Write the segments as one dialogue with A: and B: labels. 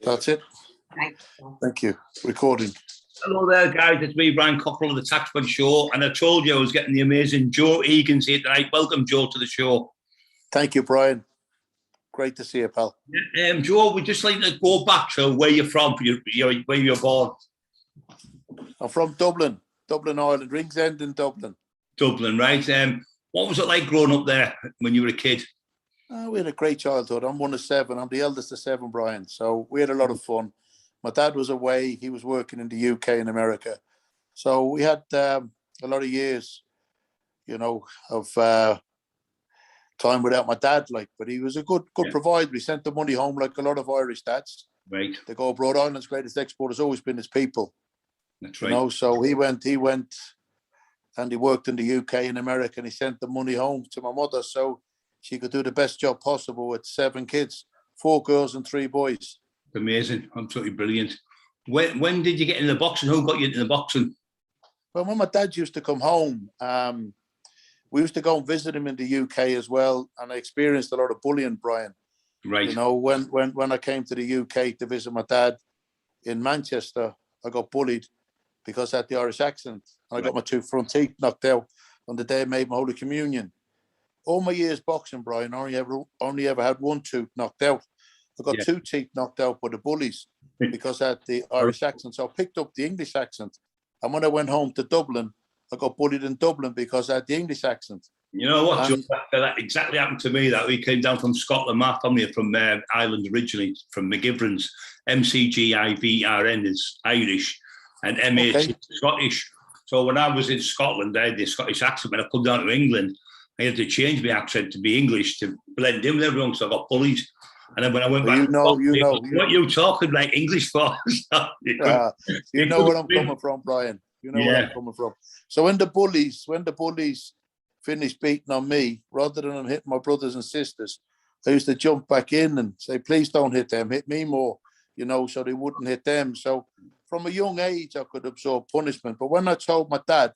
A: That's it. Thank you. Recording.
B: Hello there, guys. It's me, Brian Cockerill of the Taxman Show. And I told you I was getting the amazing Joe Egan here tonight. Welcome, Joe, to the show.
A: Thank you, Brian. Great to see you, pal.
B: Joe, we'd just like to go back to where you're from, where you're born.
A: I'm from Dublin, Ireland, Ringsend in Dublin.
B: Dublin, right. What was it like growing up there when you were a kid?
A: We had a great childhood. I'm one of seven. I'm the eldest of seven, Brian. So we had a lot of fun. My dad was away. He was working in the UK and America. So we had a lot of years, of time without my dad. But he was a good provider. He sent the money home like a lot of Irish dads.
B: Right.
A: They go abroad. Ireland's greatest export has always been his people.
B: That's right.
A: So he went and he worked in the UK and America, and he sent the money home to my mother so she could do the best job possible with 7 kids, 4 girls and 3 boys.
B: Amazing. Absolutely brilliant. When did you get into the boxing? Who got you into the boxing?
A: Well, when my dad used to come home, we used to go and visit him in the UK as well, and I experienced a lot of bullying, Brian.
B: Right.
A: When I came to the UK to visit my dad in Manchester, I got bullied because I had the Irish accent. And I got my 2 front teeth knocked out on the day I made my Holy Communion. All my years boxing, Brian, I only ever had 1 tooth knocked out. I got 2 teeth knocked out by the bullies because I had the Irish accent. So I picked up the English accent. And when I went home to Dublin, I got bullied in Dublin because I had the English accent. You know what,
B: Joe, that exactly happened to me. That we came down from Scotland. My family are from Ireland originally, from McGivrans. McGivrn is Irish and MH is Scottish. So when I was in Scotland, I had the Scottish accent. When I come down to England, I had to change my accent to be English to blend in with everyone, so I got bullied. And then when I went back, what you talking like English for?
A: You know where I'm coming from, Brian. You know where I'm coming from. So when the bullies finished beating on me, rather than hitting my brothers and sisters, I used to jump back in and say, please don't hit them, hit me more, so they wouldn't hit them. So from a young age, I could absorb punishment. But when I told my dad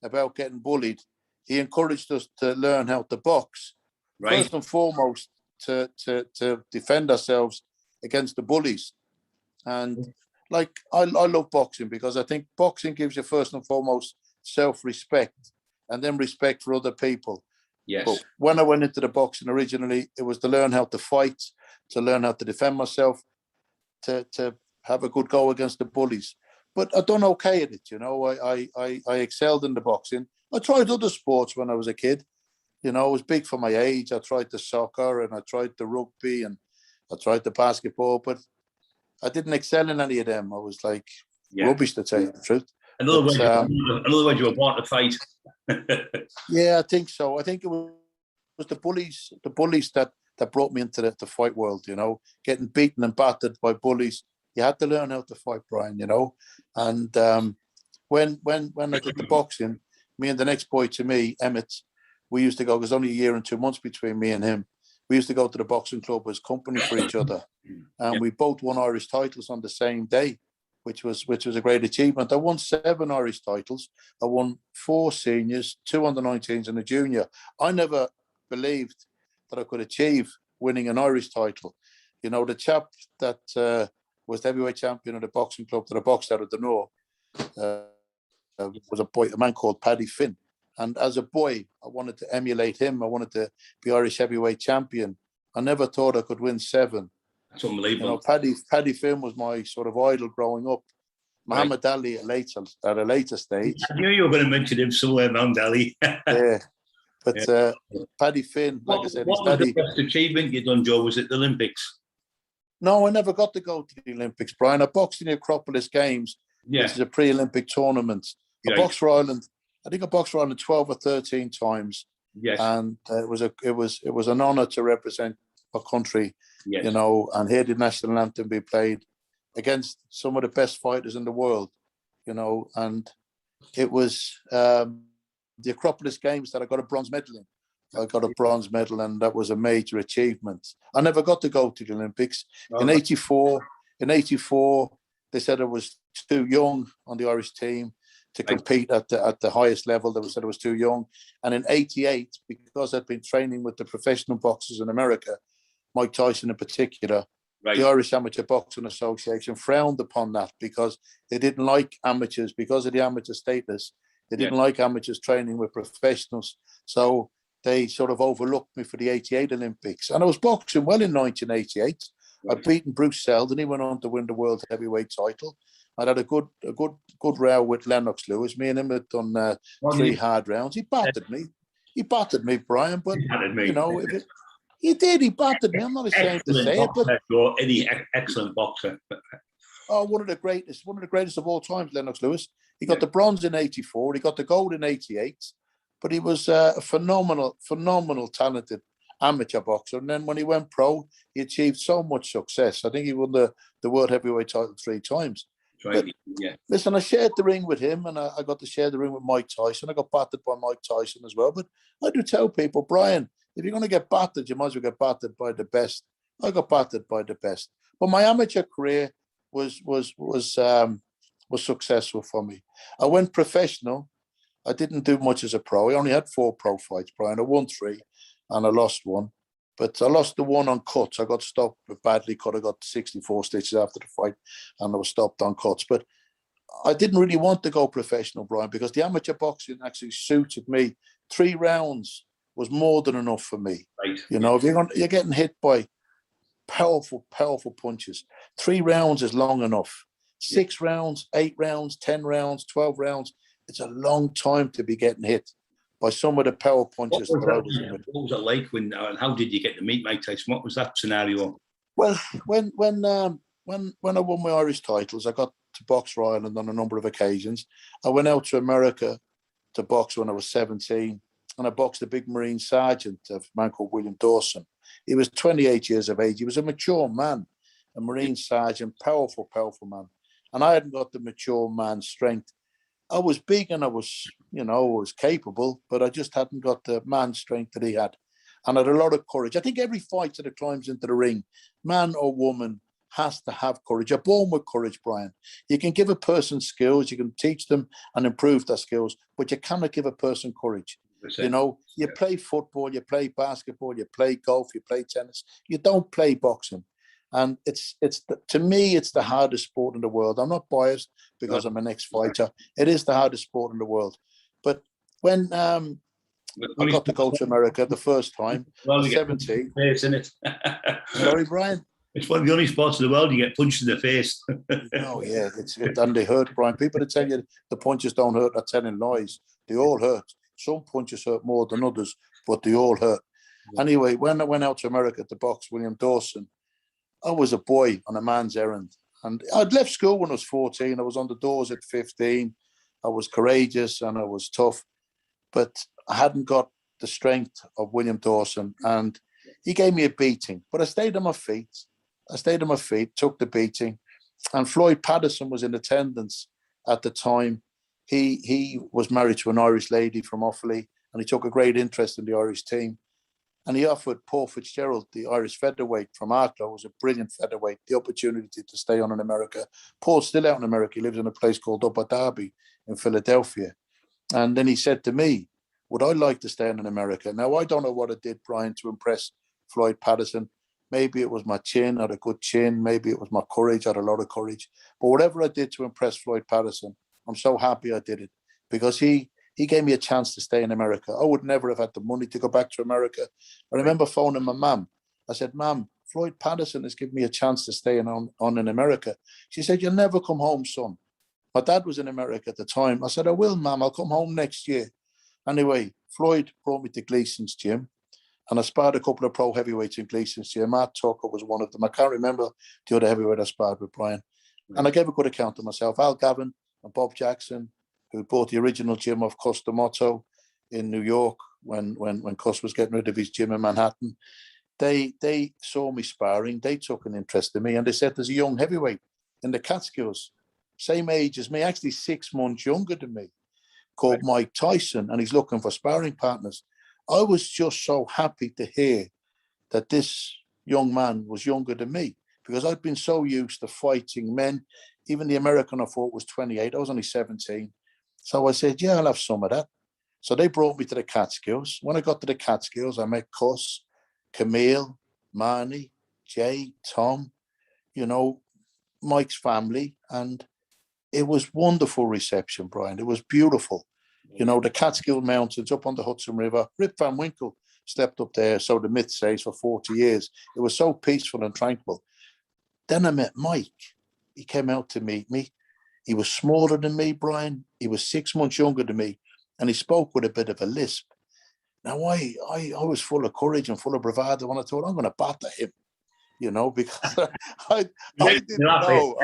A: about getting bullied, he encouraged us to learn how to box. Right. First and foremost, to defend ourselves against the bullies. And I love boxing because I think boxing gives you first and foremost self-respect and then respect for other people.
B: Yes.
A: But when I went into the boxing originally, it was to learn how to fight, to learn how to defend myself, to have a good go against the bullies. But I done okay at it, I excelled in the boxing. I tried other sports when I was a kid. I was big for my age. I tried the soccer and I tried the rugby and I tried the basketball, but I didn't excel in any of them. I was rubbish, to tell you the truth.
B: In other words, you were born to fight.
A: Yeah, I think so. I think it was the bullies that brought me into the fight world, getting beaten and battered by bullies. You had to learn how to fight, Brian, And when I did the boxing, me and the next boy to me, Emmett, we used to go, there's only a year and 2 months between me and him. We used to go to the boxing club as company for each other. And we both won Irish titles on the same day, which was a great achievement. I won 7 Irish titles. I won 4 seniors, 2 under-19s and a junior. I never believed that I could achieve winning an Irish title. The chap that was the heavyweight champion of the boxing club that I boxed out of the North, was a man called Paddy Finn. And as a boy, I wanted to emulate him. I wanted to be Irish heavyweight champion. I never thought I could win 7.
B: That's unbelievable.
A: Paddy Finn was my sort of idol growing up. Muhammad Ali at a later stage.
B: I knew you were going to mention him somewhere, Muhammad Ali.
A: Yeah. But Paddy Finn, like I said,
B: what was the best achievement you done, Joe? Was it the Olympics?
A: No, I never got to go to the Olympics, Brian. I boxed in the Acropolis Games, which is a pre-Olympic tournament. I boxed for Ireland. I think I boxed for Ireland 12 or 13 times.
B: Yes.
A: And it was an honour to represent our country, and hear the national anthem be played against some of the best fighters in the world, and it was the Acropolis Games that I got a bronze medal in. I got a bronze medal, and that was a major achievement. I never got to go to the Olympics. In '84, they said I was too young on the Irish team to compete at the highest level. They said I was too young. And in '88, because I'd been training with the professional boxers in America, Mike Tyson in particular,
B: Right.
A: The Irish Amateur Boxing Association frowned upon that because they didn't like amateurs, because of the amateur status. They didn't like amateurs training with professionals. So they sort of overlooked me for the 88 Olympics. And I was boxing well in 1988. I'd beaten Bruce Seldon. He went on to win the world heavyweight title. I'd had a good row with Lennox Lewis. Me and him had done 3 hard rounds. He battered me. He battered me, Brian. But, you know, he did. He battered me. I'm not ashamed to say it. But
B: any excellent boxer.
A: Oh, one of the greatest of all times, Lennox Lewis. He got the bronze in 84. He got the gold in 88. But he was a phenomenal, talented amateur boxer. And then when he went pro, he achieved so much success. I think he won the world heavyweight title 3 times.
B: Right.
A: But, listen, I shared the ring with him, and I got to share the ring with Mike Tyson. I got battered by Mike Tyson as well. But I do tell people, Brian, if you're going to get battered, you might as well get battered by the best. I got battered by the best. But my amateur career was successful for me. I went professional. I didn't do much as a pro. I only had 4 pro fights, Brian. I won 3 and I lost 1. But I lost the 1 on cuts. I got stopped badly cut. I got 64 stitches after the fight and I was stopped on cuts. But I didn't really want to go professional, Brian, because the amateur boxing actually suited me. 3 rounds was more than enough for me.
B: Right.
A: You know, if you're getting hit by powerful punches, 3 rounds is long enough. 6 rounds, 8 rounds, 10 rounds, 12 rounds. It's a long time to be getting hit by some of the power punches.
B: What was it like when? How did you get to meet Mike Tyson? What was that scenario?
A: Well, when I won my Irish titles, I got to box Ireland on a number of occasions. I went out to America to box when I was 17, and I boxed a big Marine sergeant, a man called William Dawson. He was 28 years of age. He was a mature man, a Marine sergeant, powerful man. And I hadn't got the mature man's strength. I was big and I was capable, but I just hadn't got the man's strength that he had. And I had a lot of courage. I think every fighter that climbs into the ring, man or woman, has to have courage. You're born with courage, Brian. You can give a person skills, you can teach them and improve their skills, but you cannot give a person courage. You know, you play football, you play basketball, you play golf, you play tennis. You don't play boxing. And to me, it's the hardest sport in the world. I'm not biased because I'm an ex-fighter. It is the hardest sport in the world. But when I got to go to America the first time, I was 17.
B: Face, isn't it?
A: Sorry, Brian?
B: It's one of the only sports in the world you get punched in the face.
A: Oh, yeah. And they hurt, Brian. People that tell you the punches don't hurt are telling lies. They all hurt. Some punches hurt more than others, but they all hurt. Yeah. Anyway, when I went out to America to box William Dawson, I was a boy on a man's errand. And I'd left school when I was 14. I was on the doors at 15. I was courageous and I was tough. But I hadn't got the strength of William Dawson. And he gave me a beating. But I stayed on my feet. Took the beating. And Floyd Patterson was in attendance at the time. He was married to an Irish lady from Offaly, and he took a great interest in the Irish team. And he offered Paul Fitzgerald, the Irish featherweight from Arklow, was a brilliant featherweight, the opportunity to stay on in America. Paul's still out in America. He lives in a place called Upper Darby in Philadelphia. And then he said to me, would I like to stay in America? Now, I don't know what I did, Brian, to impress Floyd Patterson. Maybe it was my chin, I had a good chin. Maybe it was my courage, I had a lot of courage. But whatever I did to impress Floyd Patterson, I'm so happy I did it because he gave me a chance to stay in America. I would never have had the money to go back to America. I remember phoning my mum. I said, Mum, Floyd Patterson has given me a chance to stay on in America. She said, you'll never come home, son. My dad was in America at the time. I said, I will, Mum. I'll come home next year. Anyway, Floyd brought me to Gleason's gym, and I sparred a couple of pro heavyweights in Gleason's gym. Matt Tucker was one of them. I can't remember the other heavyweight I sparred with, Brian. And I gave a good account of myself. Al Gavin and Bob Jackson, who bought the original gym of Cus D'Amato in New York when Cus was getting rid of his gym in Manhattan. They saw me sparring. They took an interest in me, and they said there's a young heavyweight in the Catskills, same age as me, actually 6 months younger than me, called Mike Tyson, and he's looking for sparring partners. I was just so happy to hear that this young man was younger than me because I'd been so used to fighting men. Even the American I fought was 28. I was only 17. So I said, yeah, I'll have some of that. So they brought me to the Catskills. When I got to the Catskills, I met Cus, Camille, Marnie, Jay, Tom, you know, Mike's family, and it was wonderful reception, Brian. It was beautiful. You know, the Catskill Mountains up on the Hudson River. Rip Van Winkle slept up there, so the myth says, for 40 years. It was so peaceful and tranquil. Then I met Mike. He came out to meet me. He was smaller than me, Brian. He was 6 months younger than me, and he spoke with a bit of a lisp. Now, I was full of courage and full of bravado, and I thought, I'm going to batter him, you know, because I didn't know.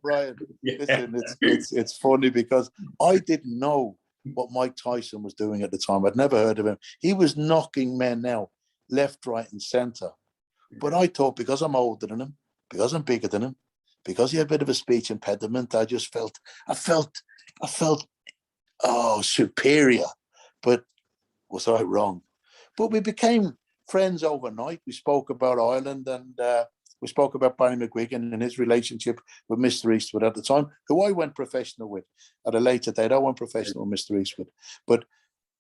A: Brian, listen, it's funny because I didn't know what Mike Tyson was doing at the time. I'd never heard of him. He was knocking men out left, right, and centre. But I thought, because I'm older than him, because I'm bigger than him, because he had a bit of a speech impediment, I felt superior. But was I wrong? But we became friends overnight. We spoke about Ireland, and we spoke about Barry McGuigan and his relationship with Mr. Eastwood at the time, who I went professional with at a later date. I went professional with Mr. Eastwood. But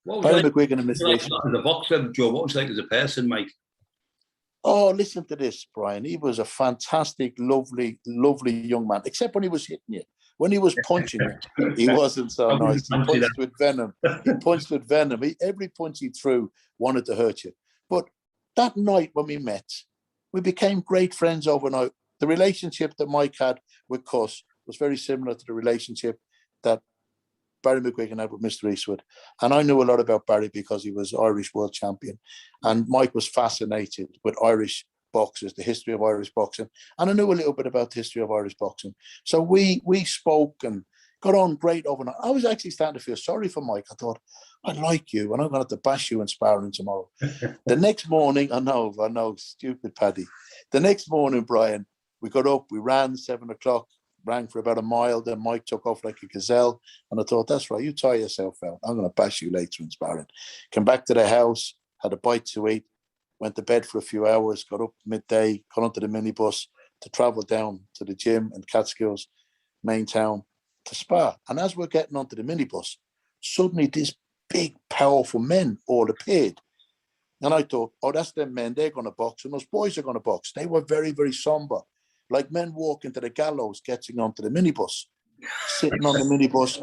A: Barry McGuigan and Mr. Eastwood.
B: As a boxer, Joe, what was he like as a person, Mike?
A: Oh, listen to this, Brian. He was a fantastic, lovely, lovely young man, except when he was hitting you. When he was punching you, he wasn't so nice. He punched with venom. Every punch he threw wanted to hurt you. But that night when we met, we became great friends overnight. The relationship that Mike had with Cuss was very similar to the relationship that Barry McGuigan had with Mr. Eastwood. And I knew a lot about Barry because he was Irish world champion. And Mike was fascinated with Irish boxers, the history of Irish boxing. And I knew a little bit about the history of Irish boxing. So we spoke and got on great overnight. I was actually starting to feel sorry for Mike. I thought, I like you, and I'm going to have to bash you in sparring tomorrow. The next morning, I know, stupid Paddy. The next morning, Brian, we got up, we ran 7 o'clock, ran for about a mile, then Mike took off like a gazelle, and I thought, that's right, you tire yourself out. I'm going to bash you later in sparring. Came back to the house, had a bite to eat, went to bed for a few hours, got up midday, got onto the minibus to travel down to the gym in Catskills, main town, to spar. And as we're getting onto the minibus, suddenly these big, powerful men all appeared. And I thought, oh, that's them men, they're going to box, and those boys are going to box. They were very, very somber, like men walking to the gallows, getting onto the minibus, sitting on the minibus.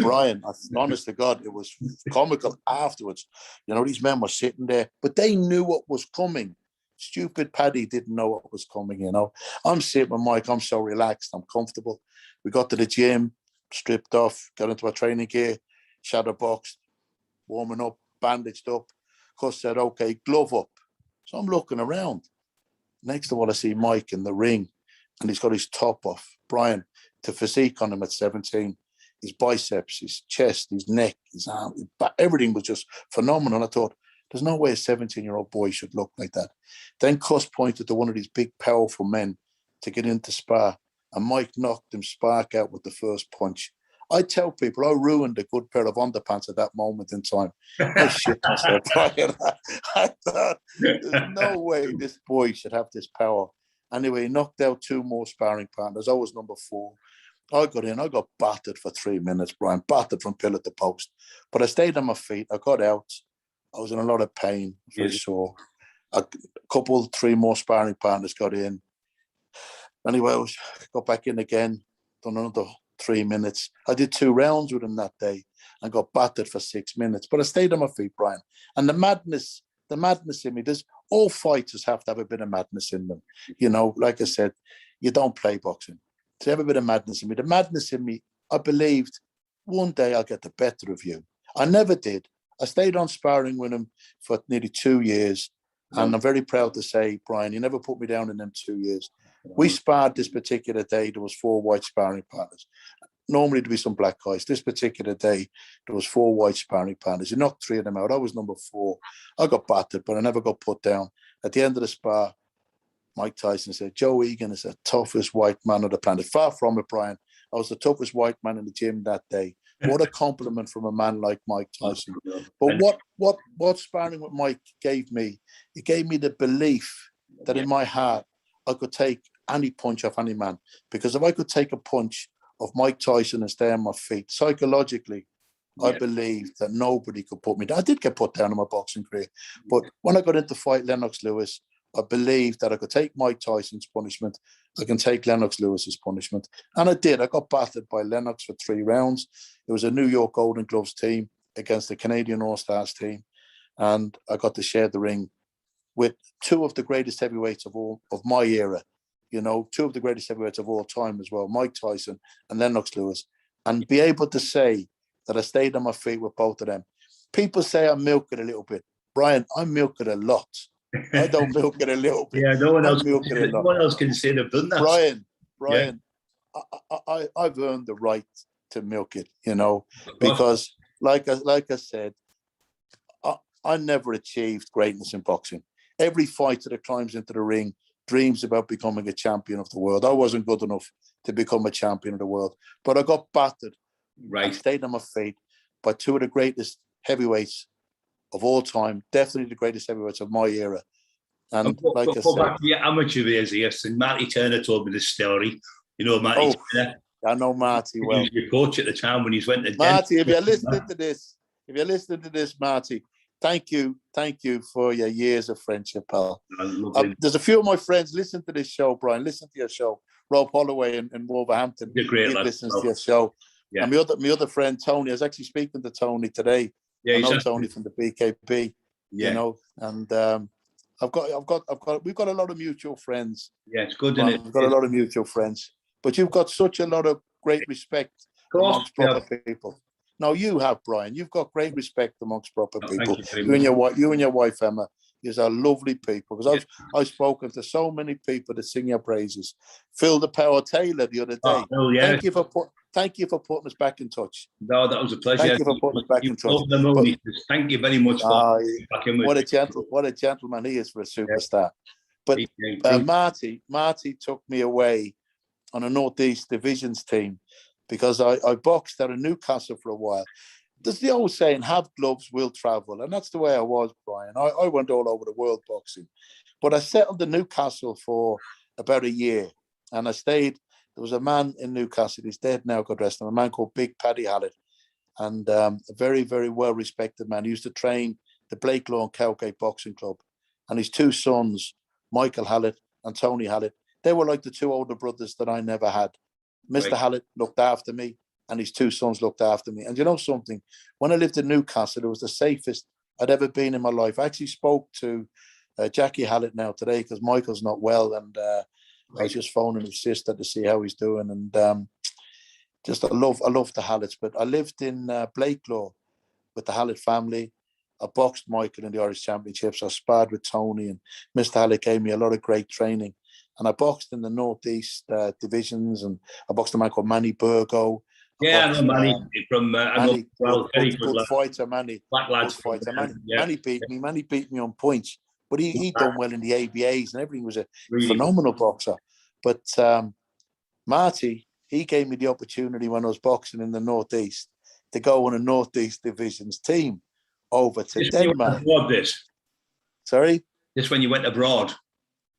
A: Brian, honest to God, it was comical afterwards. You know, these men were sitting there, but they knew what was coming. Stupid Paddy didn't know what was coming, you know. I'm sitting with Mike, I'm so relaxed, I'm comfortable. We got to the gym, stripped off, got into our training gear, shadow boxed, warming up, bandaged up. Cuss said, okay, glove up. So I'm looking around. Next of all, I see Mike in the ring, and he's got his top off. Brian, the physique on him at 17, his biceps, his chest, his neck, his arm, his back, everything was just phenomenal. I thought, there's no way a 17-year-old boy should look like that. Then Cuss pointed to one of these big, powerful men to get into spar, and Mike knocked him spark out with the first punch. I tell people I ruined a good pair of underpants at that moment in time. I shit myself, Brian. I thought, there's no way this boy should have this power. Anyway, he knocked out 2 more sparring partners. I was number 4. I got in. I got battered for 3 minutes, Brian, battered from pillar to post. But I stayed on my feet. I got out. I was in a lot of pain, very sore. A couple, 3 more sparring partners got in. Anyway, I got back in again, done another 3 minutes. I did 2 rounds with him that day and got battered for 6 minutes. But I stayed on my feet, Brian. And the madness in me, all fighters have to have a bit of madness in them. You know, like I said, you don't play boxing. So have a bit of madness in me. The madness in me, I believed one day I'll get the better of you. I never did. I stayed on sparring with him for nearly 2 years. And I'm very proud to say, Brian, he never put me down in them 2 years. We sparred this particular day. There was 4 white sparring partners. Normally there'd be some black guys. This particular day, there was 4 white sparring partners. He knocked 3 of them out. I was number 4. I got battered, but I never got put down. At the end of the spar, Mike Tyson said, Joe Egan is the toughest white man on the planet. Far from it, Brian. I was the toughest white man in the gym that day. What a compliment from a man like Mike Tyson. But what sparring with Mike gave me, it gave me the belief that in my heart, I could take any punch off any man. Because if I could take a punch of Mike Tyson and stay on my feet, psychologically, I believed that nobody could put me down. I did get put down in my boxing career. But when I got into fight Lennox Lewis, I believed that I could take Mike Tyson's punishment I can take Lennox Lewis's punishment. And I did. I got battered by Lennox for 3 rounds. It was a New York Golden Gloves team against the Canadian All-Stars team. And I got to share the ring with 2 of the greatest heavyweights of my era. 2 of the greatest heavyweights of all time as well, Mike Tyson and Lennox Lewis. And be able to say that I stayed on my feet with both of them. People say I milk it a little bit. Brian, I milk it a lot. I don't milk it a little bit.
B: Yeah, no one else can say they've done that.
A: Brian, yeah. I've earned the right to milk it, because like I said, I never achieved greatness in boxing. Every fighter that climbs into the ring dreams about becoming a champion of the world. I wasn't good enough to become a champion of the world, but I got battered.
B: Right.
A: I stayed on my feet by 2 of the greatest heavyweights of all time, definitely the greatest heavyweights of my era. And like I said,
B: back to your amateur days, yes. And Marty Turner told me this story. Marty Turner.
A: I know Marty well.
B: He was your coach at the time when he went to
A: Marty, if you're listening to this, Marty, thank you for your years of friendship, pal. There's a few of my friends listen to this show, Brian. Listen to your show. Rob Holloway in Wolverhampton.
B: You're great,
A: he listens to your show. Yeah. And my other friend Tony, I was actually speaking to Tony today. Yeah, I know Tony from the BKB. Yeah. And we've got a lot of mutual friends.
B: Yeah, it's good, isn't it?
A: We've got a lot of mutual friends. But you've got such a lot of great respect amongst proper people. No, you have, Brian. You've got great respect amongst proper people. You and your wife, Emma, are lovely people. Because I've spoken to so many people that sing your praises. Phil the Power Taylor the other day.
B: Oh, yeah.
A: Thank you for putting us back in touch.
B: No, that was a pleasure.
A: Thank you for putting us back in touch.
B: Thank you very much for back in with
A: what a gentleman he is for a superstar. Yeah. But Marty took me away on a Northeast Divisions team because I boxed out of Newcastle for a while. There's the old saying, have gloves, will travel. And that's the way I was, Brian. I went all over the world boxing. But I settled in Newcastle for about a year. And I stayed. There was a man in Newcastle, he's dead now, God rest him, a man called Big Paddy Hallett. And a very, very well-respected man. He used to train the Blake Lawn Cowgate Boxing Club. And his 2 sons, Michael Hallett and Tony Hallett, they were like the 2 older brothers that I never had. Mr.
B: Right.
A: Hallett looked after me, and his 2 sons looked after me. And you know something? When I lived in Newcastle, it was the safest I'd ever been in my life. I actually spoke to Jackie Hallett now today because Michael's not well, and I was just phoning his sister to see how he's doing. And I love the Hallets. But I lived in Blakelaw with the Hallett family. I boxed Michael in the Irish Championships. I sparred with Tony, and Mr. Hallett gave me a lot of great training. And I boxed in the Northeast divisions, and I boxed a man called Manny Burgo.
B: I know Manny from
A: Manny,
B: very
A: good fighter, Manny.
B: Black lads
A: fighter. Manny beat me. Manny beat me on points, but he done well in the ABAs and everything. Was a phenomenal boxer. But Marty, he gave me the opportunity when I was boxing in the Northeast to go on a Northeast divisions team over to Denmark. Sorry?
B: Just when you went abroad?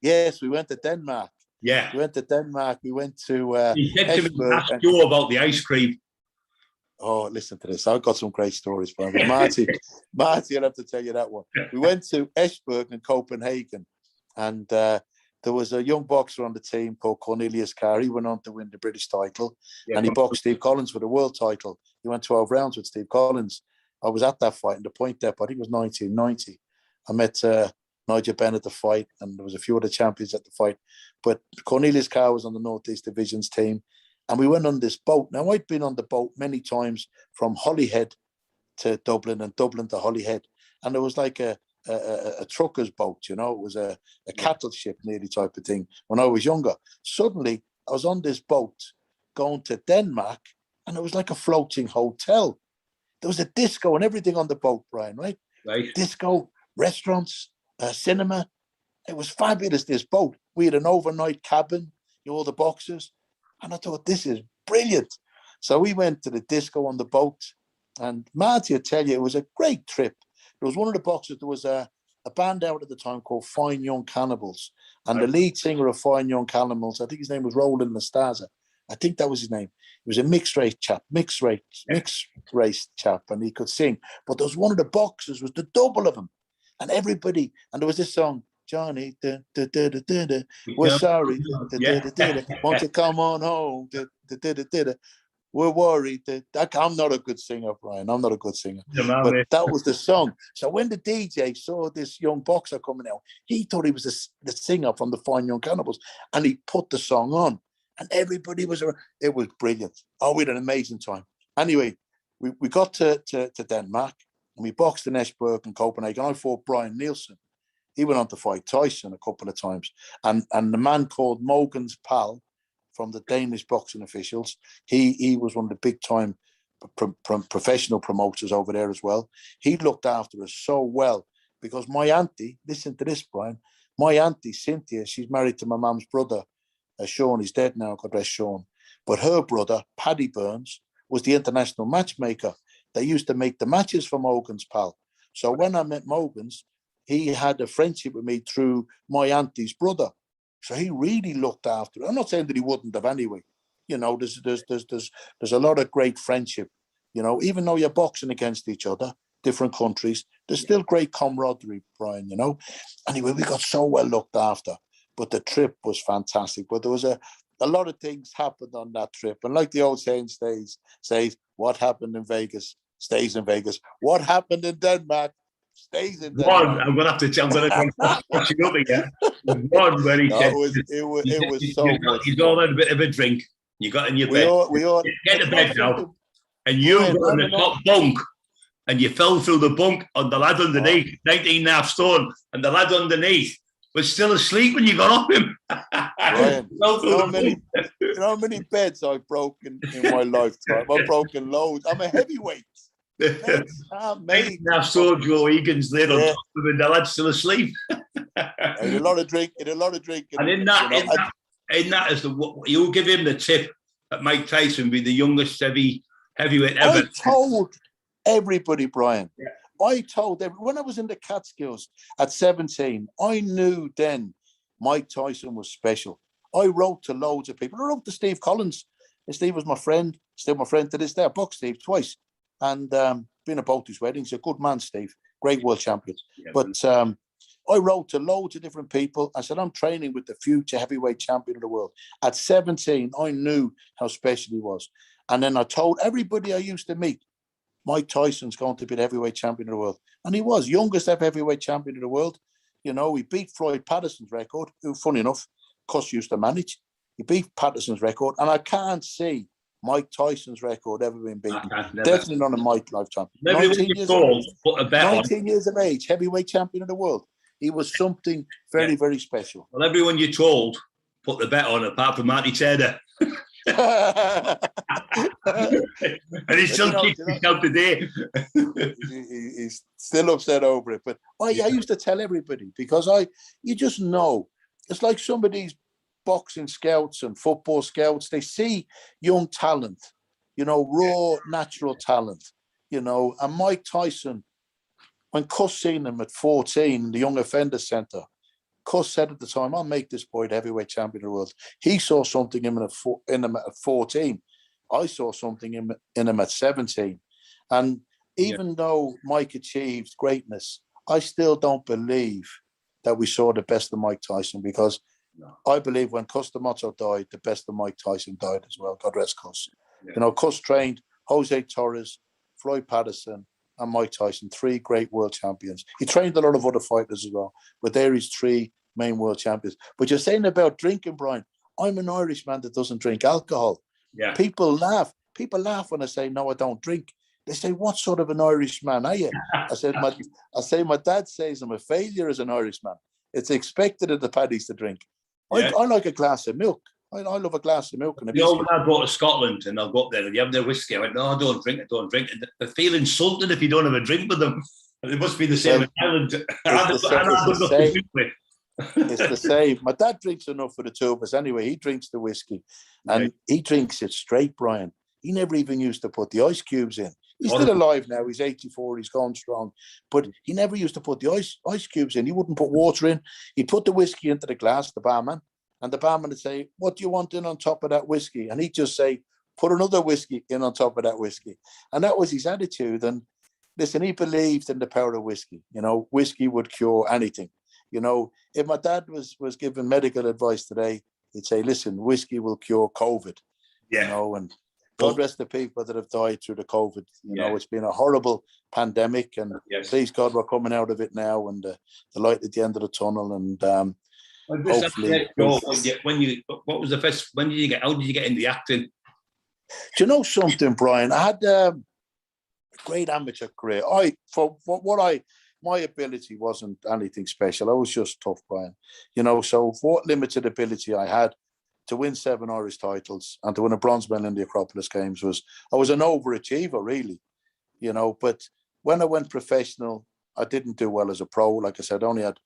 A: Yes, we went to Denmark.
B: Yeah.
A: We went to Denmark. We went to
B: he said to me, ask you about the ice cream.
A: Oh, listen to this. I've got some great stories for him. Marty, I'll have to tell you that one. We went to Esbjerg in Copenhagen, and there was a young boxer on the team called Cornelius Carr. He went on to win the British title, and he boxed Steve Collins for the world title. He went 12 rounds with Steve Collins. I was at that fight in the Point Depot. I think it was 1990. I met Nigel Benn at the fight, and there was a few other champions at the fight. But Cornelius Carr was on the Northeast Divisions team, and we went on this boat. Now, I'd been on the boat many times from Holyhead to Dublin and Dublin to Holyhead, and it was like a trucker's boat, It was a cattle ship nearly type of thing when I was younger. Suddenly, I was on this boat going to Denmark, and it was like a floating hotel. There was a disco and everything on the boat, Brian, right?
B: Right.
A: Disco, restaurants, cinema. It was fabulous, this boat. We had an overnight cabin, all the boxers. And I thought, this is brilliant. So we went to the disco on the boat. And Marty, I tell you, it was a great trip. There was one of the boxers, there was a band out at the time called Fine Young Cannibals. And the lead singer of Fine Young Cannibals, I think his name was Roland Nastaza. I think that was his name. He was a mixed race chap, and he could sing. But there was one of the boxers, was the double of him. And everybody, and there was this song, Johnny, we're sorry. Won't you come on home? We're worried that I'm not a good singer, Brian. I'm not a good singer. But that was the song. So when the DJ saw this young boxer coming out, he thought he was the singer from the Fine Young Cannibals, and he put the song on, and everybody was around. It was brilliant. Oh, we had an amazing time. Anyway, we got to Denmark, and we boxed in Esbjerg and Copenhagen. I fought Brian Nielsen. He went on to fight Tyson a couple of times, and the man called Mogen's pal from the Danish boxing officials. He was one of the big time professional promoters over there as well. He looked after us so well because my auntie, listen to this, Brian, my auntie Cynthia, she's married to my mum's brother. Sean is dead now, God rest Sean. But her brother, Paddy Burns, was the international matchmaker. They used to make the matches for Mogen's pal. So when I met Mogen's, he had a friendship with me through my auntie's brother. So he really looked after it. I'm not saying that he wouldn't have anyway. You know, there's a lot of great friendship. You know, even though you're boxing against each other, different countries, there's still great camaraderie, Brian, you know. Anyway, we got so well looked after, but the trip was fantastic. But there was a lot of things happened on that trip. And like the old saying says, what happened in Vegas stays in Vegas. What happened in Denmark stays in Denmark.
B: One, I'm gonna catch you up again. One where he said,
A: it was so much.
B: He's all had a bit of a drink. You got in your bed.
A: We all
B: get to bed now, and you got in the top bunk, and you fell through the bunk on the lad underneath, 19.5 stone, and the lad underneath was still asleep when you got off him.
A: Brian, you know how many beds I've broken in my lifetime? I've broken loads. I'm a heavyweight.
B: Now saw Joe Egan's there on top of him, the lad's still asleep.
A: A lot of drink.
B: And in that is you give him the tip that Mike Tyson be the youngest heavyweight ever.
A: I told everybody, Brian. Yeah. I told everyone when I was in the Catskills at 17. I knew then Mike Tyson was special. I wrote to loads of people. I wrote to Steve Collins. And Steve was my friend, still my friend to this day. I boxed Steve twice. And been at both his weddings. A good man, Steve. Great world champion. Yeah, but I wrote to loads of different people. I said, I'm training with the future heavyweight champion of the world. At 17, I knew how special he was. And then I told everybody I used to meet, Mike Tyson's going to be the heavyweight champion of the world. And he was, youngest ever heavyweight champion of the world. You know, he beat Floyd Patterson's record, who, funny enough, Cuss used to manage. He beat Patterson's record. And I can't see Mike Tyson's record ever been beaten. Definitely not in my lifetime. 19 years of age, heavyweight champion of the world. He was something very, very special.
B: Well, everyone you told put the bet on, apart from Marty Taylor. And he's still kicking himself today.
A: He's still upset over it. But I used to tell everybody because you just know. It's like some of these boxing scouts and football scouts, they see young talent, you know, raw, natural talent, you know. And Mike Tyson, when Cuss seen him at 14 in the Young Offender Centre, Cuss said at the time, I'll make this boy the heavyweight champion of the world. He saw something in him at 14. I saw something in him at 17. And even though Mike achieved greatness, I still don't believe that we saw the best of Mike Tyson, because I believe when Cuss D'Amato died, the best of Mike Tyson died as well. God rest Cuss. Yeah. You know, Cuss trained Jose Torres, Floyd Patterson, and Mike Tyson, 3 great world champions. He trained a lot of other fighters as well, but there is 3 main world champions. But you're saying about drinking, Brian. I'm an Irishman that doesn't drink alcohol. Yeah. People laugh. People laugh when I say, no, I don't drink. They say, what sort of an Irishman are you? I say, my dad says I'm a failure as an Irishman. It's expected of the paddies to drink. Yeah. I like a glass of milk. I love a glass of milk. And
B: when I go to Scotland and I'll go up there and you have their whiskey, I went, no, I don't drink. They feel insulted if you don't have a drink with them. It must be the same in Ireland.
A: It's the same. My dad drinks enough for the 2 of us anyway. He drinks the whiskey and he drinks it straight, Brian. He never even used to put the ice cubes in. He's still alive now. He's 84. He's gone strong. But he never used to put the ice cubes in. He wouldn't put water in. He'd put the whiskey into the glass, the barman, and the barman would say, what do you want in on top of that whiskey? And he'd just say, put another whiskey in on top of that whiskey. And that was his attitude. And listen, he believed in the power of whiskey. You know, whiskey would cure anything. You know, if my dad was giving medical advice today, he'd say, listen, whiskey will cure COVID, you know, and God rest the people that have died through the COVID. You know, it's been a horrible pandemic, and please God, we're coming out of it now, and the light at the end of the tunnel. And hopefully,
B: when did you get into acting?
A: Do you know something, Brian? I had great amateur career. My ability wasn't anything special. I was just tough, Brian. You know, so what limited ability I had to win 7 Irish titles and to win a bronze medal in the Acropolis Games I was an overachiever, really. You know, but when I went professional, I didn't do well as a pro. Like I said, I only had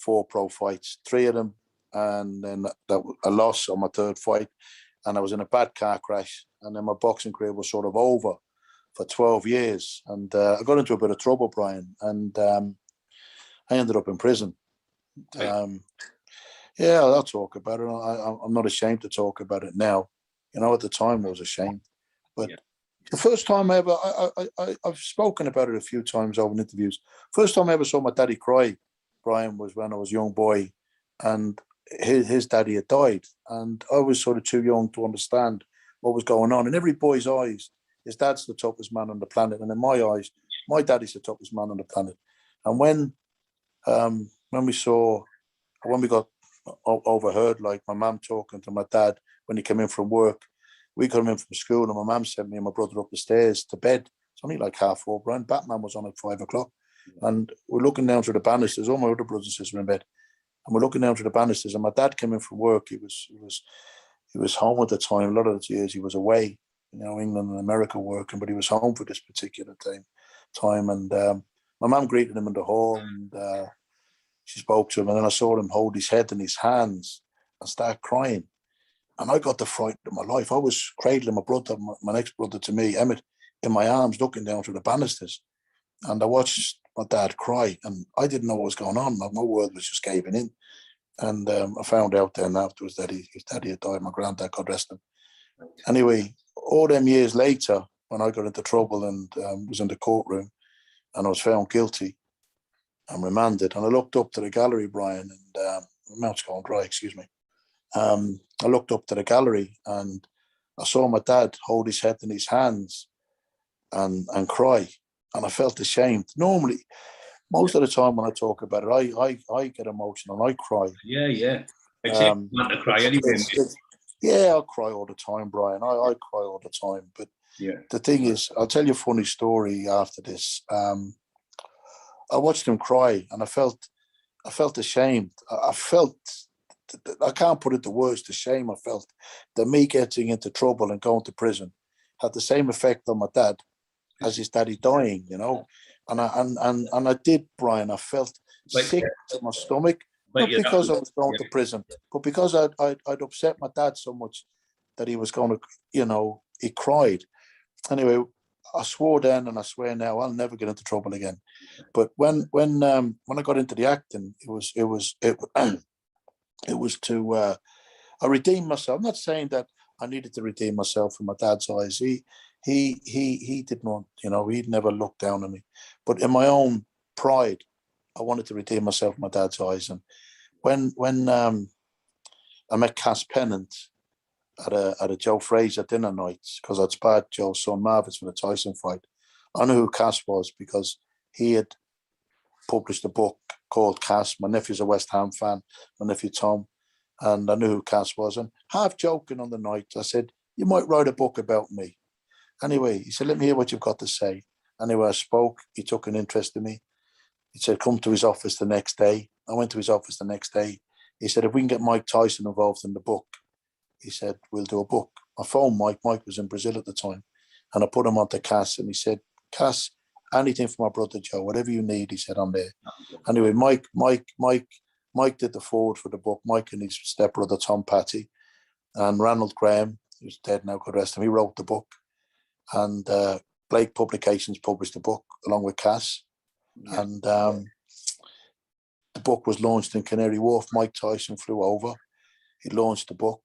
A: 4 pro fights, 3 of them, and then a loss on my 3rd fight, and I was in a bad car crash, and then my boxing career was sort of over for 12 years. And I got into a bit of trouble, Brian, and I ended up in prison. Yeah, I'll talk about it. I'm not ashamed to talk about it now. You know, at the time I was ashamed. But the first time I ever, I've spoken about it a few times over in interviews. First time I ever saw my daddy cry, Brian, was when I was a young boy, and his daddy had died. And I was sort of too young to understand what was going on. In every boy's eyes, his dad's the toughest man on the planet. And in my eyes, my daddy's the toughest man on the planet. And when we got overheard, like my mum talking to my dad when he came in from work, we got him in from school, and my mum sent me and my brother up the stairs to bed. It's only like 4:30, Brian. Batman was on at 5 o'clock. And we're looking down through the banisters. All my other brothers and sisters were in bed. And we're looking down through the banisters, and my dad came in from work. He was home at the time. A lot of the years he was away, you know, England and America working, but he was home for this particular time. And my mum greeted him in the hall, and she spoke to him, and then I saw him hold his head in his hands and start crying. And I got the fright of my life. I was cradling my brother, my next brother to me, Emmett, in my arms, looking down through the banisters. And I watched my dad cry, and I didn't know what was going on. My world was just caving in. And I found out then afterwards that his daddy had died. My granddad, God rest him. Anyway, all them years later, when I got into trouble and was in the courtroom, and I was found guilty and remanded, and I looked up to the gallery, Brian, and my mouth's going dry, excuse me. I looked up to the gallery, and I saw my dad hold his head in his hands and cry, and I felt ashamed. Normally, most of the time when I talk about it, I get emotional, I cry.
B: Yeah. Want to cry anyway.
A: I'll cry all the time, Brian. I cry all the time. But the thing is, I'll tell you a funny story after this. I watched him cry, and I felt ashamed. I can't put it to words, the shame I felt that me getting into trouble and going to prison had the same effect on my dad as his daddy dying, you know. And I did, Brian. I felt sick to my stomach, not because I was going to prison, but because I'd upset my dad so much that he was going to, you know, he cried. Anyway, I swore then, and I swear now, I'll never get into trouble again. But when I got into the acting, it was to I redeemed myself. I'm not saying that I needed to redeem myself in my dad's eyes. He did not, you know, he'd never looked down on me. But in my own pride, I wanted to redeem myself in my dad's eyes. And when I met Cass Pennant at a Joe Frazier dinner night, because I'd sparred Joe's son Marvis for the Tyson fight, I knew who Cass was because he had published a book called Cass. My nephew's a West Ham fan, my nephew Tom, and I knew who Cass was. And half joking on the night, I said, you might write a book about me. Anyway, he said, let me hear what you've got to say. Anyway, I spoke. He took an interest in me. He said, come to his office the next day. I went to his office the next day. He said, if we can get Mike Tyson involved in the book, he said, we'll do a book. I phoned Mike. Mike was in Brazil at the time. And I put him on to Cass, and he said, Cass, anything for my brother Joe, whatever you need, he said, I'm there. Anyway, Mike did the forward for the book. Mike and his stepbrother Tom Patty, and Ranald Graham, who's dead now, God rest him, he wrote the book. And Blake Publications published the book along with Cass. Yeah. And the book was launched in Canary Wharf. Mike Tyson flew over. He launched the book.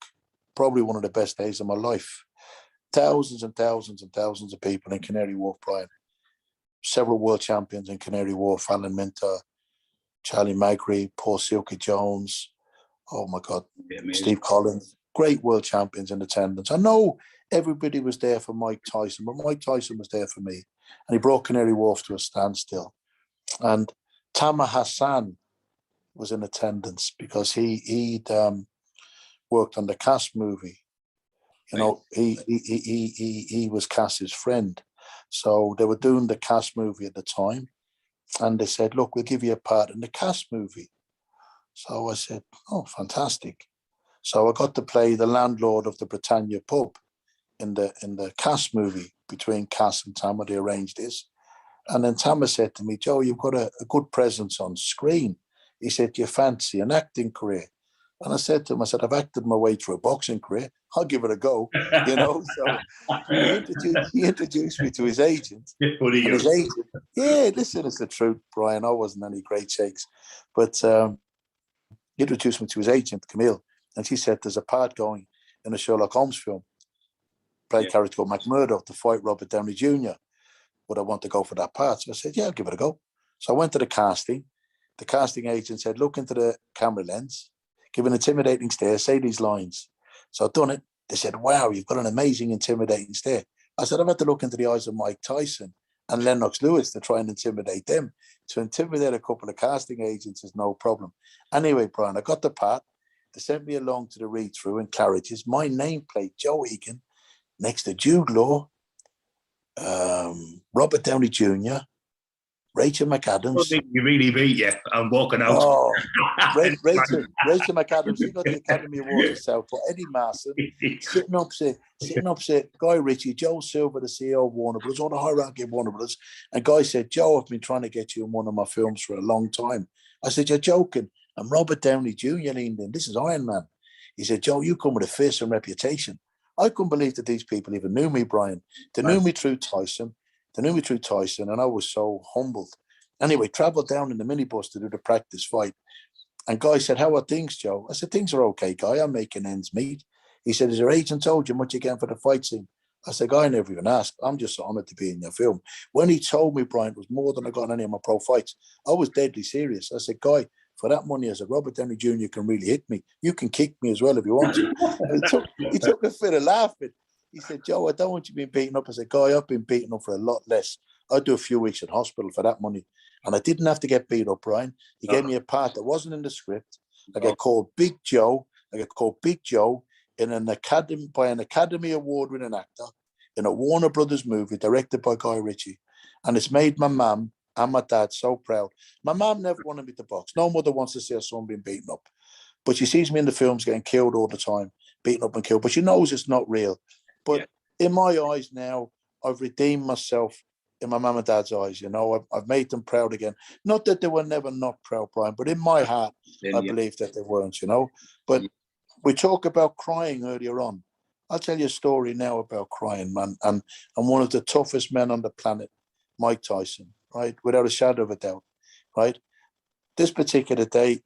A: Probably one of the best days of my life. Thousands and thousands and thousands of people in Canary Wharf, Brian. Several world champions in Canary Wharf, Alan Minter, Charlie Magri, Paul Silky Jones, oh my God,
B: Yeah,
A: Steve Collins, great world champions in attendance. I know everybody was there for Mike Tyson, but Mike Tyson was there for me. And he brought Canary Wharf to a standstill. And Tamer Hassan was in attendance because he'd worked on the Cass movie. You know, he was Cass's friend. So they were doing the Cass movie at the time. And they said, look, we'll give you a part in the Cass movie. So I said, oh, fantastic. So I got to play the landlord of the Britannia pub in the Cass movie between Cass and Tamer. They arranged this. And then Tamer said to me, Joe, you've got a good presence on screen. He said, do you fancy an acting career? And I said to him, I said, I've acted my way through a boxing career. I'll give it a go, you know. So he introduced me to his agent. And his agent, yeah, listen, it's the truth, Brian. I wasn't any great shakes. But he introduced me to his agent, Camille. And she said, there's a part going in a Sherlock Holmes film. Play a character called McMurdo to fight Robert Downey Jr. Would I want to go for that part? So I said, yeah, I'll give it a go. So I went to the casting. The casting agent said, look into the camera lens, give an intimidating stare, say these lines. So I've done it. They said, wow, you've got an amazing intimidating stare. I said, I've had to look into the eyes of Mike Tyson and Lennox Lewis to try and intimidate them. To intimidate a couple of casting agents is no problem. Anyway, Brian, I got the part. They sent me along to the read-through in Claridge's. My nameplate, Joe Egan, next to Jude Law, Robert Downey Jr., Rachel McAdams.
B: You really beat you. I'm walking out.
A: Oh, Rachel McAdams, she got the Academy Award herself. But Eddie Marson, sitting opposite Guy Ritchie, Joe Silver, the CEO of Warner Brothers, all the hierarchy of Warner Brothers. And Guy said, Joe, I've been trying to get you in one of my films for a long time. I said, you're joking. And Robert Downey Jr. leaned in. This is Iron Man. He said, Joe, you come with a fierce and reputation. I couldn't believe that these people even knew me, Brian. They knew me through Tyson. And I was so humbled. Anyway, travelled down in the minibus to do the practice fight. And Guy said, how are things, Joe? I said, things are okay, Guy. I'm making ends meet. He said, has your agent told you much again for the fight scene? I said, Guy, I never even asked. I'm just honoured to be in your film. When he told me, Brian, it was more than I got in any of my pro fights. I was deadly serious. I said, Guy, for that money, I said, Robert Downey Jr. can really hit me. You can kick me as well if you want to. And he took a fit of laughing. He said, Joe, I don't want you being beaten up. I said, Guy, I've been beaten up for a lot less. I'd do a few weeks in hospital for that money. And I didn't have to get beat up, Brian. He gave me a part that wasn't in the script. I get called Big Joe. In an Academy by an Academy Award-winning actor in a Warner Brothers movie directed by Guy Ritchie. And it's made my mum and my dad so proud. My mum never wanted me to box. No mother wants to see her son being beaten up. But she sees me in the films getting killed all the time, beaten up and killed. But she knows it's not real. But in my eyes now, I've redeemed myself in my mum and dad's eyes. You know, I've made them proud again. Not that they were never not proud, Brian, but in my heart, I believe that they weren't, you know. But we talk about crying earlier on. I'll tell you a story now about crying, man. And one of the toughest men on the planet, Mike Tyson, right? Without a shadow of a doubt, right? This particular day,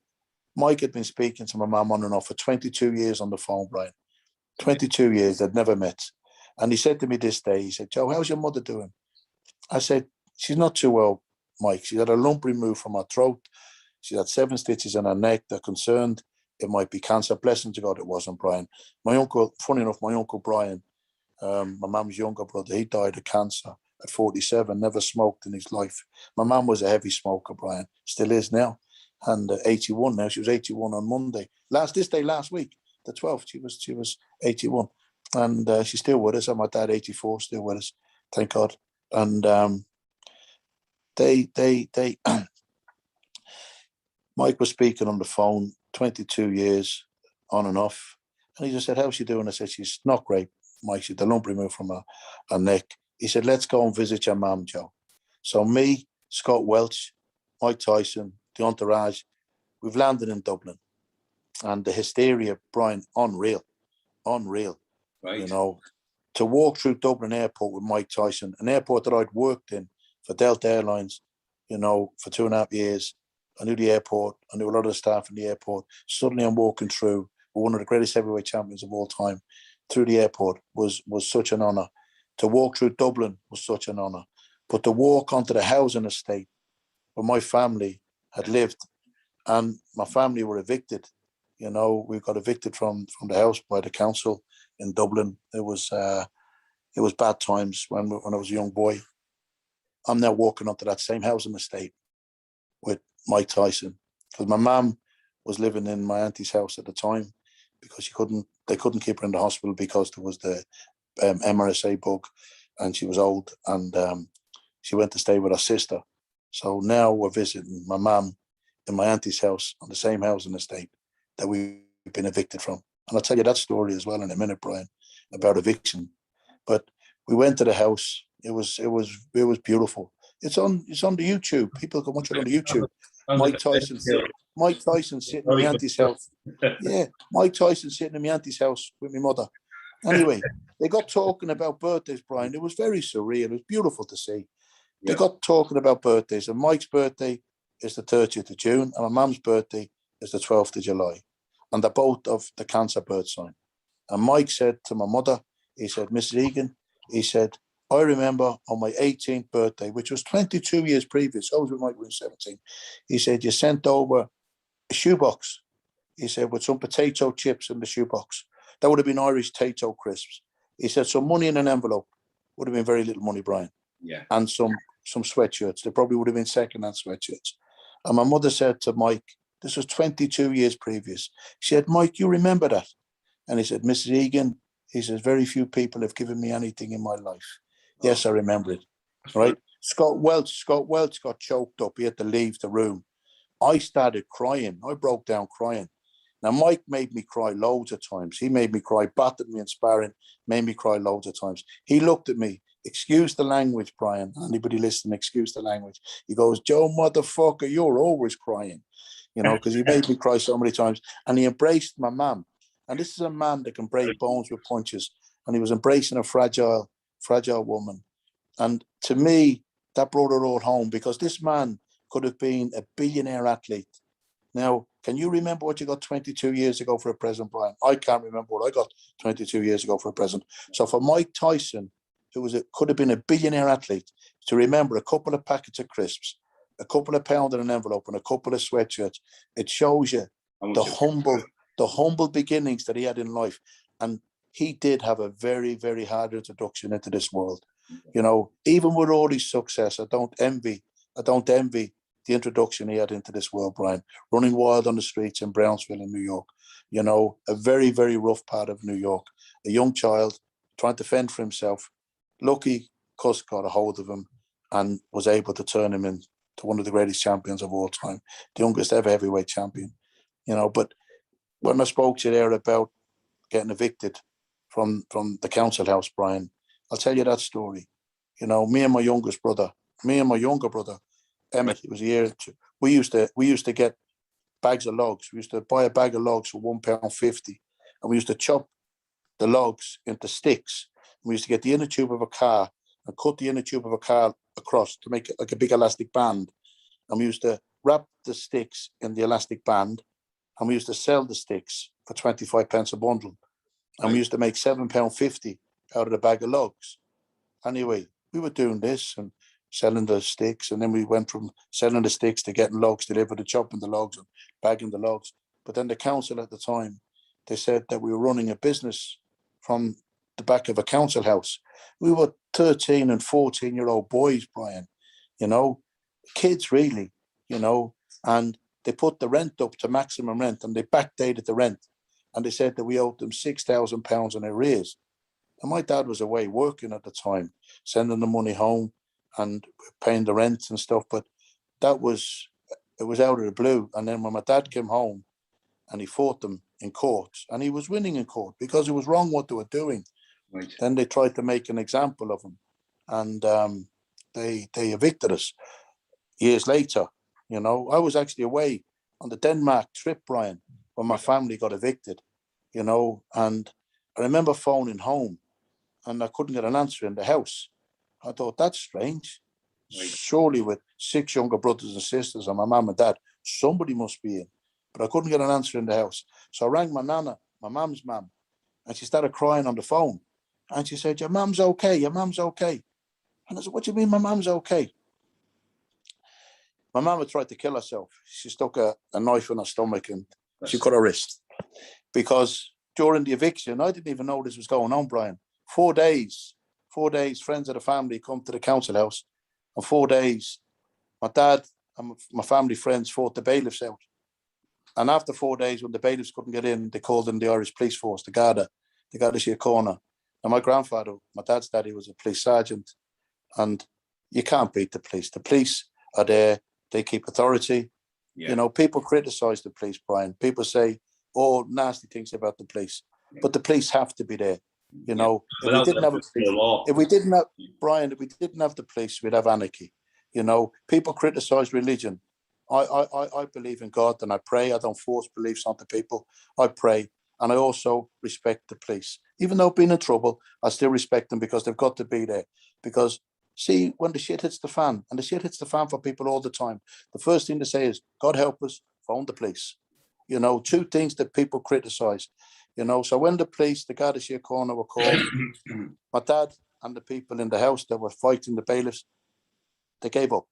A: Mike had been speaking to my mum on and off for 22 years on the phone, Brian. 22 years, they'd never met. And he said to me this day, he said, Joe, how's your mother doing? I said, she's not too well, Mike. She had a lump removed from her throat. She had 7 stitches in her neck. They're concerned it might be cancer. Blessing to God, it wasn't, Brian. My uncle, funny enough, my uncle Brian, my mum's younger brother, he died of cancer at 47, never smoked in his life. My mum was a heavy smoker, Brian, still is now, and 81 now. She was 81 on Monday. Last week, the 12th, she was 81. And she's still with us. And my dad, 84, still with us, thank God. And they Mike was speaking on the phone, 22 years on and off. And he just said, how's she doing? I said, she's not great, Mike. She had the lump removed from her neck. He said, let's go and visit your mum, Joe. So me, Scott Welch, Mike Tyson, the entourage, we've landed in Dublin. And the hysteria, Brian, unreal. Right. You know, to walk through Dublin Airport with Mike Tyson, an airport that I'd worked in for Delta Airlines, you know, for 2.5 years. I knew the airport. I knew a lot of the staff in the airport. Suddenly I'm walking through one of the greatest heavyweight champions of all time through the airport was such an honour. To walk through Dublin was such an honour. But to walk onto the housing estate where my family had lived and my family were evicted. You know, we got evicted from the house by the council in Dublin. It was bad times when I was a young boy. I'm now walking onto that same housing estate with Mike Tyson, because my mum was living in my auntie's house at the time because they couldn't keep her in the hospital because there was the MRSA bug, and she was old, and she went to stay with her sister. So now we're visiting my mum in my auntie's house on the same housing estate that we've been evicted from. And I'll tell you that story as well in a minute, Brian, about eviction. But we went to the house. It was beautiful. It's on the YouTube. People can watch it on the YouTube. Mike Tyson sitting in my auntie's house. Yeah, Mike Tyson sitting in my auntie's house with my mother. Anyway, they got talking about birthdays, Brian. It was very surreal. It was beautiful to see. They got talking about birthdays, and Mike's birthday is the 30th of June, and my mum's birthday is the 12th of July. And they're both of the Cancer bird sign. And Mike said to my mother, he said, Mrs. Egan, he said, I remember on my 18th birthday, which was 22 years previous, I was with Mike when he was 17, he said, you sent over a shoebox, he said, with some potato chips in the shoebox. That would have been Irish potato crisps. He said, some money in an envelope. Would have been very little money, Brian.
B: Yeah.
A: And some sweatshirts. They probably would have been second-hand sweatshirts. And my mother said to Mike, this was 22 years previous. She said, Mike, you remember that? And he said, Mrs. Egan, he says, very few people have given me anything in my life. Oh. Yes, I remember it. Right? Scott Welch got choked up. He had to leave the room. I started crying. I broke down crying. Now, Mike made me cry loads of times. He made me cry, battered me in sparring, made me cry loads of times. He looked at me, excuse the language, Brian. Anybody listening, excuse the language. He goes, Joe, motherfucker, you're always crying. You know, because he made me cry so many times. And he embraced my mum. And this is a man that can break bones with punches. And he was embracing a fragile woman. And to me, that brought it all home, because this man could have been a billionaire athlete. Now, can you remember what you got 22 years ago for a present, Brian? I can't remember what I got 22 years ago for a present. So for Mike Tyson, who could have been a billionaire athlete, to remember a couple of packets of crisps, a couple of pounds in an envelope, and a couple of sweatshirts, it shows you the humble beginnings that he had in life. And he did have a very, very hard introduction into this world. You know, even with all his success, I don't envy the introduction he had into this world, Brian. Running wild on the streets in Brownsville in New York. You know, a very, very rough part of New York. A young child trying to fend for himself. Lucky Cuss got a hold of him and was able to turn him into one of the greatest champions of all time. The youngest ever heavyweight champion. You know, but when I spoke to you there about getting evicted from the council house, Brian, I'll tell you that story. You know, me and my younger brother, Emmett, it was a year or two. We used to get bags of logs. We used to buy a bag of logs for £1.50, and we used to chop the logs into sticks. We used to get the inner tube of a car and cut the inner tube of a car across to make it like a big elastic band. And we used to wrap the sticks in the elastic band, and we used to sell the sticks for 25 pence a bundle. And we used to make £7.50 out of the bag of logs. Anyway, we were doing this and selling the sticks, and then we went from selling the sticks to getting logs delivered, to chopping the logs and bagging the logs. But then the council at the time, they said that we were running a business from the back of a council house. We were 13 and 14-year-old boys, Brian, you know, kids really, you know, and they put the rent up to maximum rent, and they backdated the rent, and they said that we owed them £6,000 in arrears. And my dad was away working at the time, sending the money home and paying the rent and stuff. But it was out of the blue. And then when my dad came home and he fought them in court, and he was winning in court because it was wrong what they were doing. Right. Then they tried to make an example of him, and they evicted us years later. You know, I was actually away on the Denmark trip, Brian, when my family got evicted, you know, and I remember phoning home and I couldn't get an answer in the house. I thought, that's strange. Right. Surely with 6 younger brothers and sisters and my mum and dad, somebody must be in. But I couldn't get an answer in the house. So I rang my nana, my mum's mum, and she started crying on the phone. And she said, your mum's okay, your mum's okay. And I said, what do you mean my mum's okay? My mum had tried to kill herself. She stuck a knife in her stomach and she cut her wrist. Because during the eviction, I didn't even know this was going on, Brian. 4 days, friends of the family come to the council house. And 4 days, my dad and my family friends fought the bailiffs out. And after 4 days, when the bailiffs couldn't get in, they called in the Irish police force, the Garda Síochána. And my grandfather, my dad's daddy, was a police sergeant. And you can't beat the police. The police are there. They keep authority. Yeah. You know, people criticize the police, Brian. People say all nasty things about the police. Yeah. But the police have to be there. You know, if we didn't have a police, if we didn't have, Brian, if we didn't have the police, we'd have anarchy. You know, people criticize religion. I believe in God and I pray. I don't force beliefs onto people. I pray. And I also respect the police. Even though being in trouble, I still respect them because they've got to be there. Because, see, when the shit hits the fan, and the shit hits the fan for people all the time, the first thing to say is, God help us, phone the police. You know, 2 things that people criticize. You know, so when the police, the Garda Síochána were called, my dad and the people in the house that were fighting the bailiffs, they gave up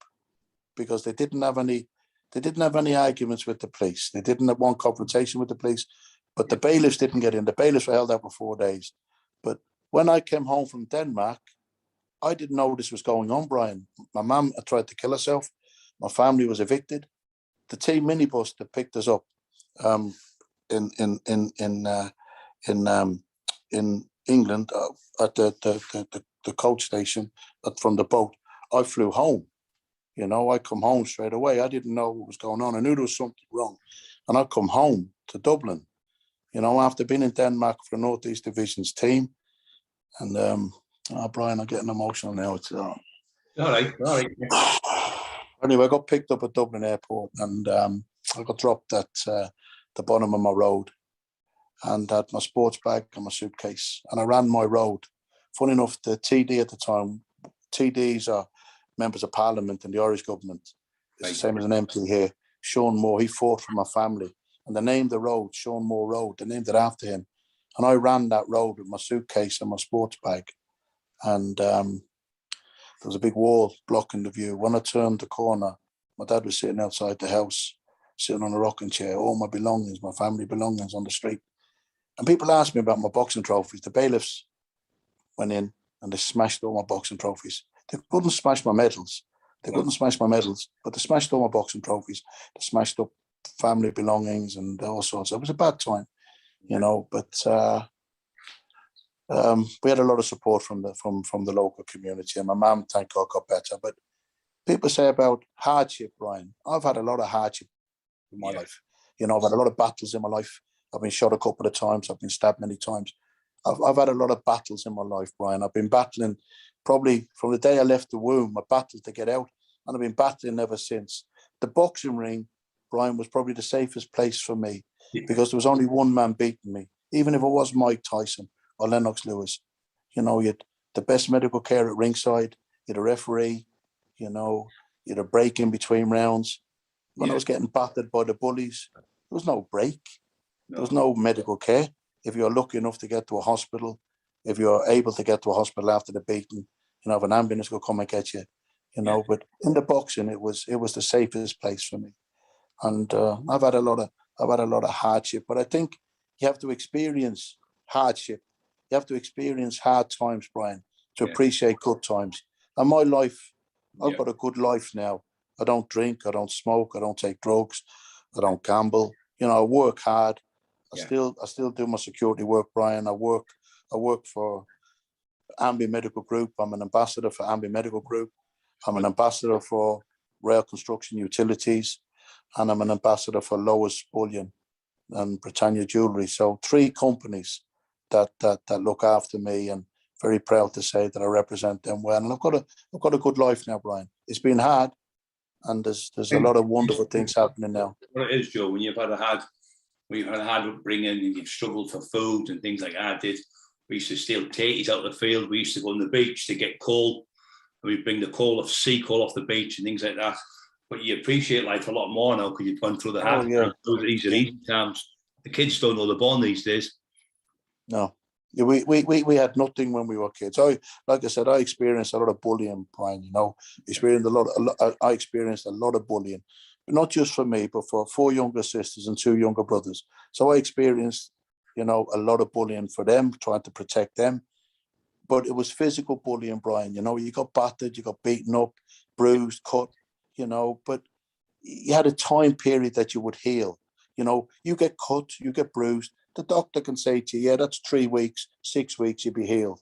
A: because they didn't have any arguments with the police. They didn't have one confrontation with the police, but the bailiffs didn't get in. The bailiffs were held out for 4 days. But when I came home from Denmark, I didn't know this was going on, Brian. My mum had tried to kill herself. My family was evicted. The team minibus that picked us up in England at the coach station from the boat, I flew home. You know, I come home straight away. I didn't know what was going on. I knew there was something wrong. And I come home to Dublin, you know, after being in Denmark for the North East Division's team. And, Brian, I'm getting emotional now. It's,
B: all right.
A: Anyway, I got picked up at Dublin Airport and I got dropped at the bottom of my road and had my sports bag and my suitcase. And I ran my road. Funny enough, the TD at the time, TDs are members of Parliament in the Irish government. It's the same as an MP here. Sean Moore, he fought for my family. And they named the road Sean Moore Road. They named it after him. And I ran that road with my suitcase and my sports bag. And there was a big wall blocking the view. When I turned the corner, my dad was sitting outside the house, sitting on a rocking chair, all my belongings, my family belongings on the street. And people asked me about my boxing trophies. The bailiffs went in and they smashed all my boxing trophies. They couldn't smash my medals. But they smashed all my boxing trophies. They smashed up family belongings and all sorts. It was a bad time, you know, but we had a lot of support from the local community. And my mum, thank God, got better. But people say about hardship, Brian. I've had a lot of hardship in my life. You know, I've had a lot of battles in my life. I've been shot a couple of times. I've been stabbed many times. I've had a lot of battles in my life, Brian. I've been battling probably from the day I left the womb. I battled to get out, and I've been battling ever since. The boxing ring, Brian, was probably the safest place for me because there was only one man beating me. Even if it was Mike Tyson or Lennox Lewis, you know, you had the best medical care at ringside. You had a referee, you know, you had a break in between rounds. When I was getting battered by the bullies, there was no break. There was no medical care. If you're lucky enough to get to a hospital, if you're able to get to a hospital after the beating, you know, if an ambulance will come and get you, you know. But in the boxing, it was the safest place for me. And I've had a lot of hardship. But I think you have to experience hardship. You have to experience hard times, Brian, to appreciate good times. And my life, I've got a good life now. I don't drink, I don't smoke, I don't take drugs, I don't gamble. You know, I work hard. I still do my security work, Brian. I work for Ambi Medical Group. I'm an ambassador for Ambi Medical Group. I'm an ambassador for Rail Construction Utilities, and I'm an ambassador for Lowe's Bullion and Britannia Jewellery. So 3 companies that look after me, and very proud to say that I represent them well. And I've got a good life now, Brian. It's been hard, and there's a lot of wonderful things happening now.
B: What it is, Joe, when you've had a hard upbringing and you've struggled for food and things like that, we used to steal tatties out of the field. We used to go on the beach to get coal. And we'd bring the sea coal off the beach and things like that. But you appreciate life a lot more now because you've gone through the hard times. These are easy times. The kids don't know the bond these days.
A: No, Yeah, we had nothing when we were kids. Like I said, I experienced a lot of bullying, Brian. You know, I experienced a lot of bullying, but not just for me, but for 4 younger sisters and 2 younger brothers. So I experienced, you know, a lot of bullying for them, trying to protect them. But it was physical bullying, Brian. You know, you got battered, you got beaten up, bruised, cut. You know, but you had a time period that you would heal. You know, you get cut, you get bruised. The doctor can say to you, yeah, that's 3 weeks, 6 weeks, you'll be healed.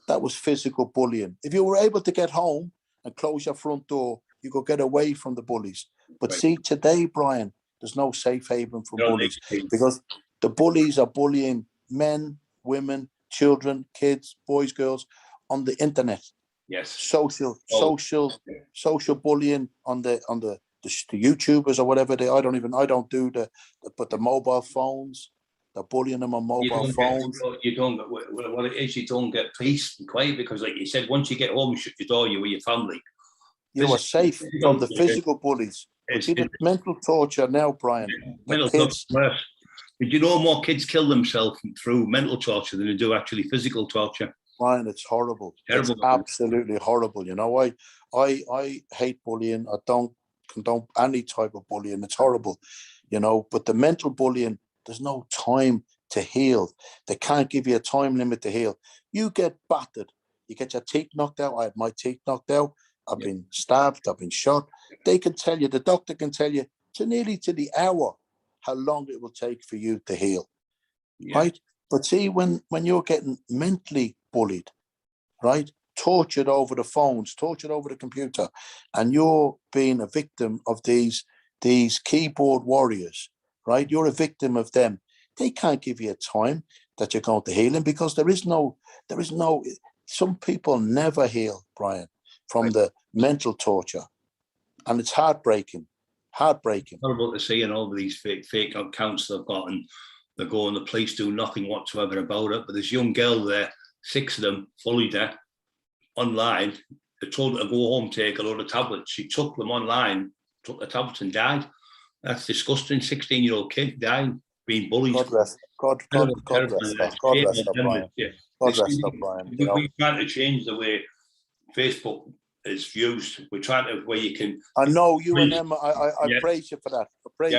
A: That was physical bullying. If you were able to get home and close your front door, you could get away from the bullies. But
B: Right.
A: see, today, Brian, there's no safe haven for bullies because the bullies are bullying men, women, children, kids, boys, girls on the internet.
B: Yes.
A: Social bullying on the YouTubers or whatever I don't do but the mobile phones, they're bullying them on mobile phones.
B: You don't get what it is. You don't get peace and quiet because, like you said, once you get home, you shut your door. You're with your family.
A: You are safe from the physical bullies. But see the mental torture now, Brian.
B: Mental kids. Torture. But you know, more kids kill themselves through mental torture than they do actually physical torture.
A: Brian, it's horrible. Terrible. It's absolutely horrible. You know, I hate bullying. I don't condone any type of bullying. It's horrible, you know. But the mental bullying, there's no time to heal. They can't give you a time limit to heal. You get battered. You get your teeth knocked out. I had my teeth knocked out. I've been stabbed. I've been shot. They can tell you, the doctor can tell you nearly to the hour how long it will take for you to heal, right? But see, when you're getting mentally bullied, right, tortured over the phones, tortured over the computer, and you're being a victim of these keyboard warriors, right? You're a victim of them. They can't give you a time that you're going to heal in because there is no. Some people never heal, Brian, from the mental torture, and it's heartbreaking.
B: Horrible to see, and all of these fake accounts they've got, and they go and the police do nothing whatsoever about it. But this young girl there, 6 of them bullied her online. They told her to go home, take a load of tablets. She took them online, took the tablets and died. That's disgusting. 16-year-old kid dying, being bullied.
A: God rest her, Brian. God rest her, Brian.
B: We're trying to change the way Facebook is used. We're trying to where you can.
A: I know you and Emma. I praise you for that.
B: We're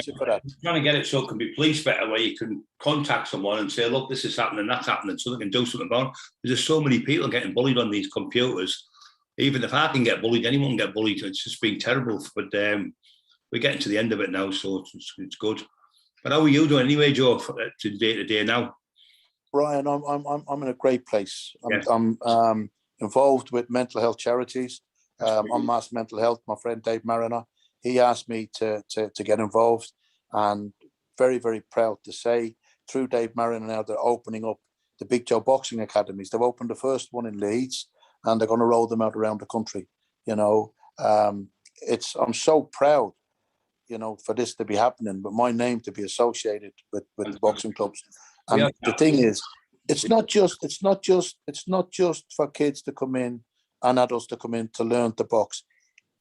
B: trying to get it so it can be policed better, where you can contact someone and say, "Look, this is happening, that's happening," so they can do something about it. There's so many people getting bullied on these computers. Even if I can get bullied, anyone can get bullied. It's just been terrible. But we're getting to the end of it now, so it's good. But how are you doing anyway, Joe? To day now,
A: Brian, I'm in a great place. I'm involved with mental health charities. On Mass Mental Health, my friend Dave Mariner, he asked me to get involved, and very, very proud to say through Dave Mariner now they're opening up the Big Joe Boxing Academies. They've opened the first one in Leeds, and they're going to roll them out around the country. You know, I'm so proud, you know, for this to be happening, but my name to be associated with the boxing clubs. And the thing is, it's not just for kids to come in and adults to come in to learn to box.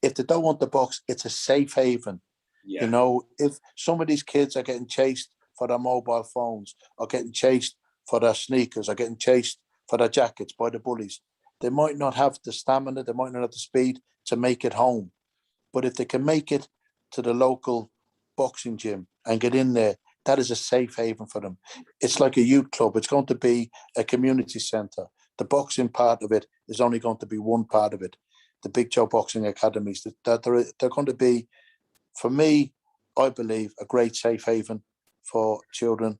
A: If they don't want to box, it's a safe haven. Yeah. You know, if some of these kids are getting chased for their mobile phones, or getting chased for their sneakers, or getting chased for their jackets by the bullies, they might not have the stamina, they might not have the speed to make it home. But if they can make it to the local boxing gym and get in there, that is a safe haven for them. It's like a youth club. It's going to be a community centre. The boxing part of it is only going to be one part of it. The Big Joe Boxing Academies, they're going to be, for me, I believe, a great safe haven for children,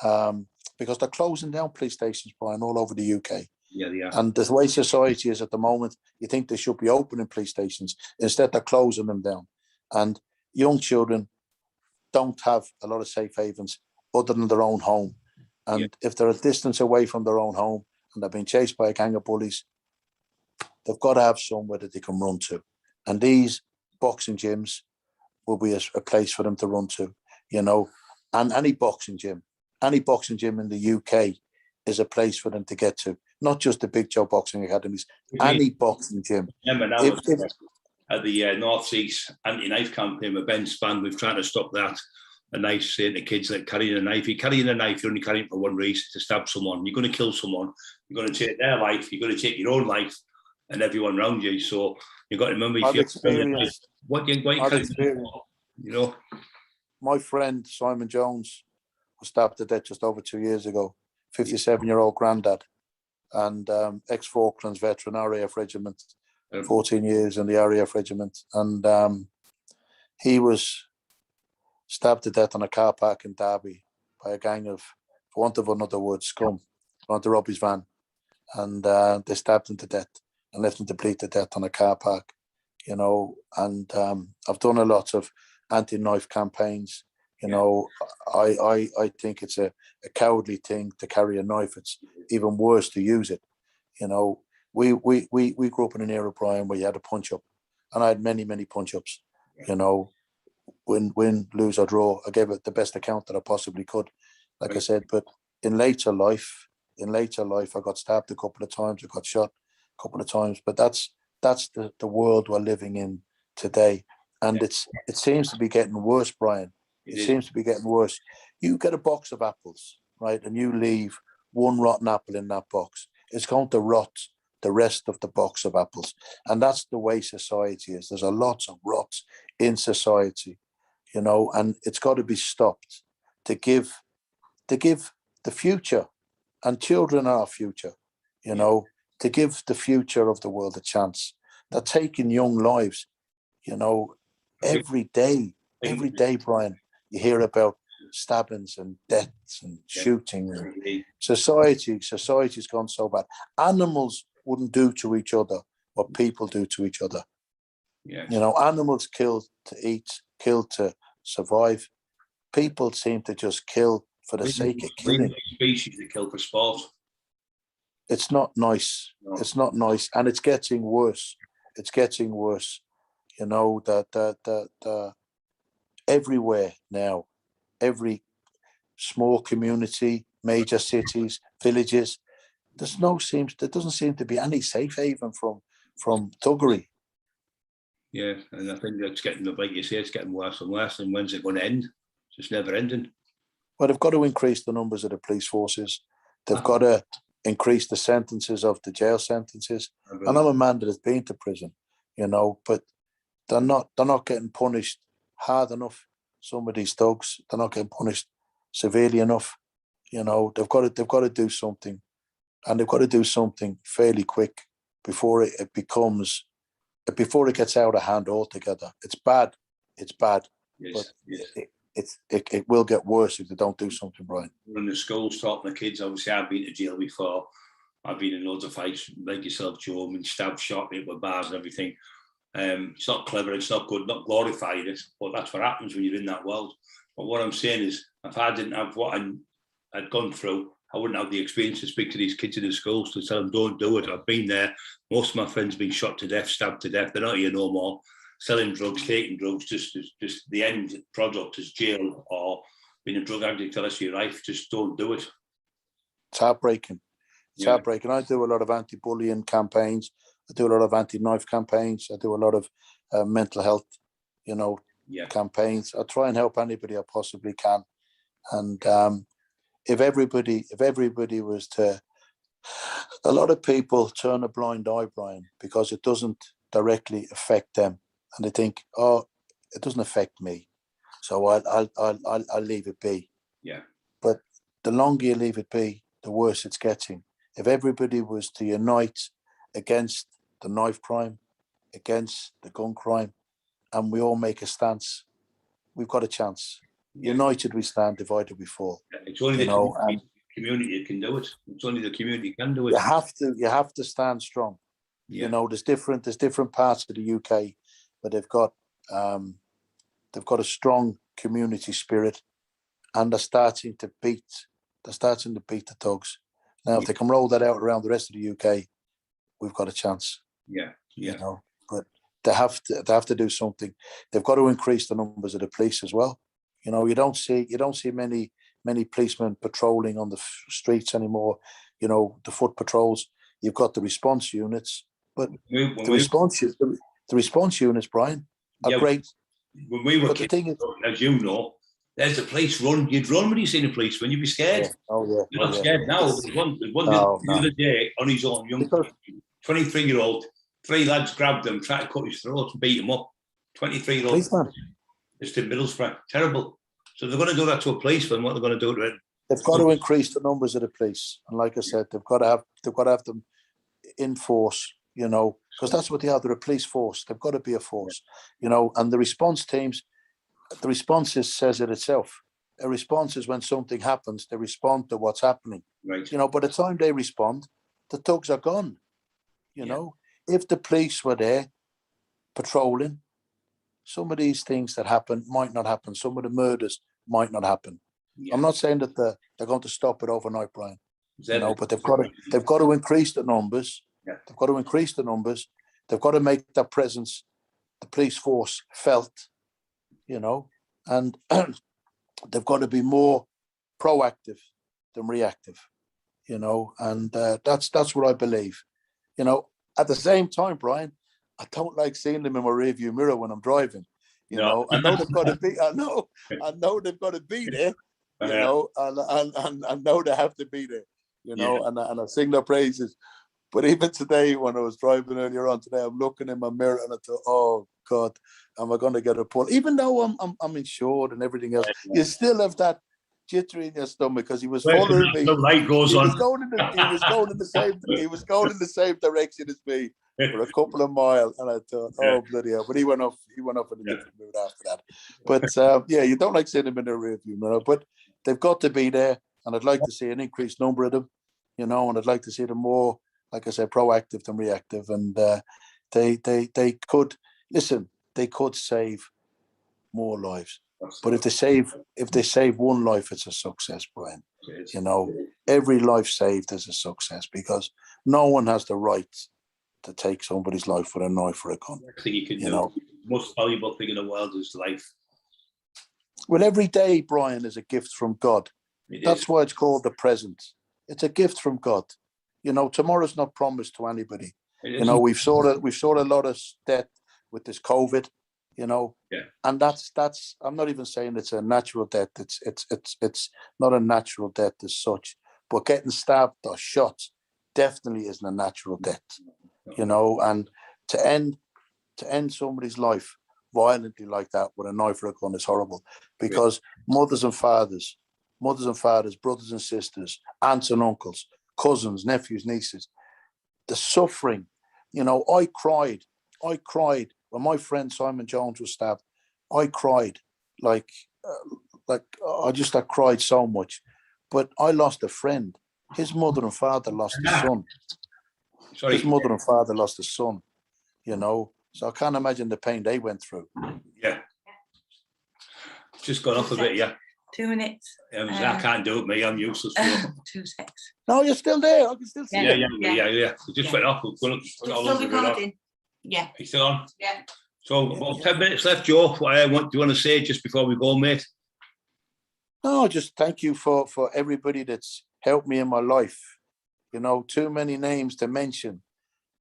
A: because they're closing down police stations, Brian, all over the UK.
B: Yeah, they are.
A: And the way society is at the moment, you think they should be opening police stations. Instead, they're closing them down. And young children don't have a lot of safe havens other than their own home. And if they're a distance away from their own home and they're being chased by a gang of bullies, they've got to have somewhere that they can run to. And these boxing gyms will be a place for them to run to, you know. And any boxing gym in the UK is a place for them to get to. Not just the Big Joe Boxing Academies, any boxing gym.
B: At the North East anti-knife campaign with Ben Spann, we've tried to stop that. a knife, saying to kids like carrying a knife. You're carrying a knife, you're only carrying it for one reason, to stab someone. You're going to kill someone. You're going to take their life. You're going to take your own life and everyone around you. So you've got to remember, if you're what you carry, you know.
A: My friend Simon Jones was stabbed to death just over 2 years ago. 57-year-old granddad, and ex-Falklands veteran, RAF regiment, 14 years in the RAF regiment, and he was stabbed to death on a car park in Derby by a gang of, for want of another word, scum, trying to rob his van, and they stabbed him to death and left him to bleed to death on a car park, you know. And I've done a lot of anti-knife campaigns. You know, I think it's a cowardly thing to carry a knife. It's even worse to use it. You know, we grew up in an era, Brian, where you had a punch up, and I had many punch ups. You know, win, lose or draw. I gave it the best account that I possibly could, like I said. But in later life, I got stabbed a couple of times. I got shot a couple of times. But that's the world we're living in today, and it seems to be getting worse, Brian. It seems to be getting worse. You get a box of apples, right, and you leave one rotten apple in that box. It's going to rot the rest of the box of apples. And that's the way society is. There's a lot of rot in society, you know, and it's got to be stopped to give the future, and children are our future, you know, to give the future of the world a chance. They're taking young lives, you know, every day, Brian. You hear about stabbings and deaths and shootings. Society's gone so bad. Animals wouldn't do to each other what people do to each other.
B: Yes.
A: You know, animals kill to eat, kill to survive. People seem to just kill for the sake of killing.
B: Species that kill for sport.
A: It's not nice. No. It's not nice, and it's getting worse. It's getting worse. You know, that everywhere now, every small community, major cities, villages, there doesn't seem to be any safe haven from thuggery.
B: Yeah, and I think that's getting, like you say, it's getting worse and worse. And when's it going to end? It's just never ending.
A: Well, they've got to increase the numbers of the police forces. They've got to increase the sentences of the jail sentences. And I'm a man that has been to prison, you know, but they're not getting punished hard enough. Some of these thugs, they're not getting punished severely enough. You know, they've got to do something, and they've got to do something fairly quick before it gets out of hand altogether. It's bad. It's bad. Yes, but it will get worse if they don't do something, Brian.
B: In the schools, talking to kids, obviously I've been to jail before. I've been in loads of fights, like yourself, Joe, and stabbed, shot, hit with bars and everything. It's not clever, it's not good, not glorifying it, but that's what happens when you're in that world. But what I'm saying is, if I didn't have what I'd gone through, I wouldn't have the experience to speak to these kids in the schools to tell them, don't do it. I've been there. Most of my friends have been shot to death, stabbed to death. They're not here no more. Selling drugs, taking drugs, just the end product is jail or being a drug addict the rest of your life. Just don't do it.
A: It's heartbreaking. It's heartbreaking. I do a lot of anti-bullying campaigns. I do a lot of anti-knife campaigns. I do a lot of mental health, you know, campaigns. I try and help anybody I possibly can. And if everybody was to, a lot of people turn a blind eye, Brian, because it doesn't directly affect them, and they think, oh, it doesn't affect me, so I'll leave it be.
B: Yeah.
A: But the longer you leave it be, the worse it's getting. If everybody was to unite against the knife crime, against the gun crime, and we all make a stance, we've got a chance. United we stand, divided we fall.
B: It's only the community that can do it. It's only the community can do it.
A: You have to stand strong. You know, there's different parts of the UK where they've got a strong community spirit, and they're starting to beat the thugs. Now, if they can roll that out around the rest of the UK, we've got a chance.
B: Yeah.
A: You know, but they have to do something. They've got to increase the numbers of the police as well. You know, you don't see many policemen patrolling on the streets anymore. You know, the foot patrols. You've got the response units, but the response units, Brian, are great.
B: When we were kids, as you know, There's the police run. You'd run when you seen a policeman. You'd be scared.
A: Yeah. Oh yeah.
B: You're not scared now. There's one the other day on his own, young 23-year-old. 3 lads grabbed him, tried to cut his throat and beat him up. 23-year-old.
A: Policeman.
B: Just in Middlesbrough. Terrible. So they're going to do that to a policeman. What they're going to do to it?
A: They've got to increase the numbers of the police, and like I said, they've got to have them in force. You know, because that's what they are. They're a police force. They've got to be a force. You know, and the response teams, the responses says it itself. A response is when something happens, they respond to what's happening.
B: Right.
A: You know, by the time they respond, the thugs are gone. You know, if the police were there patrolling, some of these things that happen might not happen. Some of the murders might not happen. Yeah. I'm not saying that they're going to stop it overnight, Brian. You know, but they've got to increase the numbers. Yeah. They've got to increase the numbers. They've got to make their presence, the police force, felt. You know, and they've got to be more proactive than reactive. You know, and that's what I believe. You know, at the same time, Brian, I don't like seeing them in my rearview mirror when I'm driving. You know, I know they've got to be. I know they've got to be there. You know, and I know they have to be there. You know, and I sing their praises. But even today, when I was driving earlier on today, I'm looking in my mirror and I thought, "Oh God, am I going to get a pull?" Even though I'm insured and everything else, you still have that jittery in your stomach because he was following me.
B: The light goes on.
A: He was going in the same direction as me for a couple of miles, and I thought, "Oh bloody hell!" But he went off in a different mood after that. But you don't like seeing him in the rearview mirror, but they've got to be there, and I'd like to see an increased number of them, you know, and I'd like to see them more, like I said, proactive than reactive, and they could listen. They could save more lives, but if they save one life, it's a success, Brian. You know, every life saved is a success because no one has the right to take somebody's life with a knife or a gun.
B: I think you can do. The most valuable thing in the world is life.
A: Well, every day, Brian, is a gift from God. That's why it's called the present. It's a gift from God. You know, tomorrow's not promised to anybody. You know, we've saw a lot of death with this COVID. You know, and that's. I'm not even saying it's a natural death. It's not a natural death as such. But getting stabbed or shot definitely isn't a natural death. You know, and to end somebody's life violently like that with a knife or a gun is horrible because mothers and fathers, brothers and sisters, aunts and uncles, cousins, nephews, nieces, the suffering. You know, I cried when my friend Simon Jones was stabbed. I cried like I cried so much. But I lost a friend. His mother and father lost a son. His mother and father lost a son. You know, so I can't imagine the pain they went through.
B: Yeah. Just gone off a bit,
C: 2 minutes.
B: I can't do it, me. I'm useless.
C: 2 seconds.
A: No, you're still there. I can still see you.
B: Yeah. We just went off.
C: Still recording. Yeah.
B: Are you still on?
C: Yeah.
B: So, about 10 minutes left, Joe. What do you want to say just before we go, mate?
A: No, just thank you for everybody that's helped me in my life. You know, too many names to mention.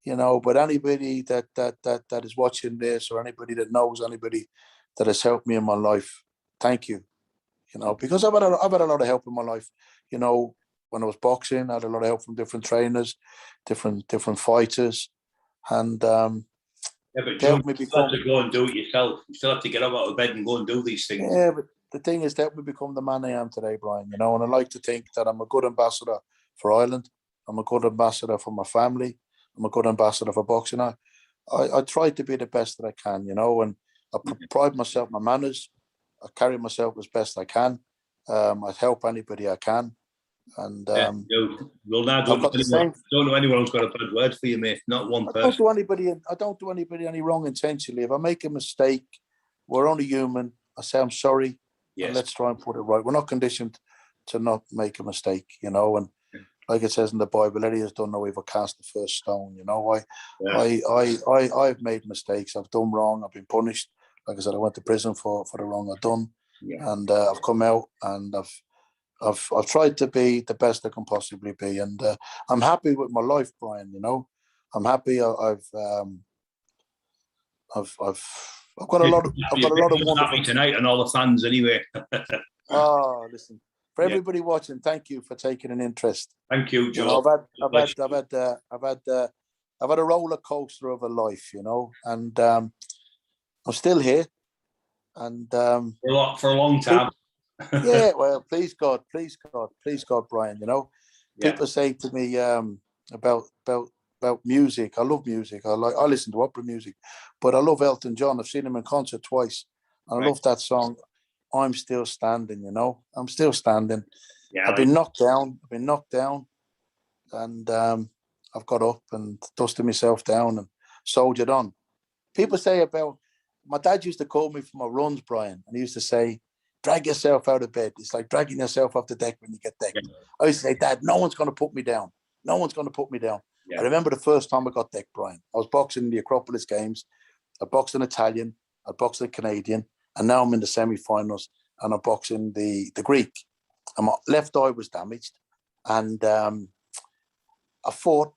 A: You know, but anybody that is watching this or anybody that knows anybody that has helped me in my life, thank you. You know, because I've had a lot of help in my life. You know, when I was boxing, I had a lot of help from different trainers, different fighters, and
B: but Joe, you still have to go and do it yourself. You still have to get up out of bed and go and do these things.
A: Yeah, but the thing is that we become the man I am today, Brian. You know, and I like to think that I'm a good ambassador for Ireland. I'm a good ambassador for my family. I'm a good ambassador for boxing. I try to be the best that I can, you know, and I pride myself on my manners. I carry myself as best I can. I help anybody I can. And
B: don't know anyone who's got a bad word for you, mate. Not one person.
A: I don't do anybody any wrong intentionally. If I make a mistake, we're only human. I say I'm sorry. Yes. And let's try and put it right. We're not conditioned to not make a mistake, you know, and like it says in the Bible, Eddie has done no evil, cast the first stone. You know, I've made mistakes. I've done wrong. I've been punished. Like I said, I went to prison for the wrong I've done, and I've come out and I've tried to be the best I can possibly be, and I'm happy with my life, Brian. You know, I'm happy. I've I've got a lot of wonderful
B: happy tonight and all the fans anyway.
A: Oh, listen, for everybody watching, thank you for taking an interest.
B: Thank you, Joe.
A: You know, I've had a roller coaster of a life, you know, and I'm still here. And
B: for a long time.
A: Yeah, well, please God, Brian. You know, people say to me about music. I love music. I listen to opera music, but I love Elton John. I've seen him in concert twice, and I love that song. I'm still standing. You know, I'm still standing. Yeah, I've been knocked down, and I've got up and dusted myself down and soldiered on. People say about my dad used to call me for my runs, Brian, and he used to say, drag yourself out of bed. It's like dragging yourself off the deck when you get decked. Yeah. I used to say, Dad, no one's going to put me down. No one's going to put me down. Yeah. I remember the first time I got decked, Brian. I was boxing in the Acropolis Games. I boxed an Italian. I boxed a Canadian. And now I'm in the semi-finals and I'm boxing the Greek. And my left eye was damaged. And I fought.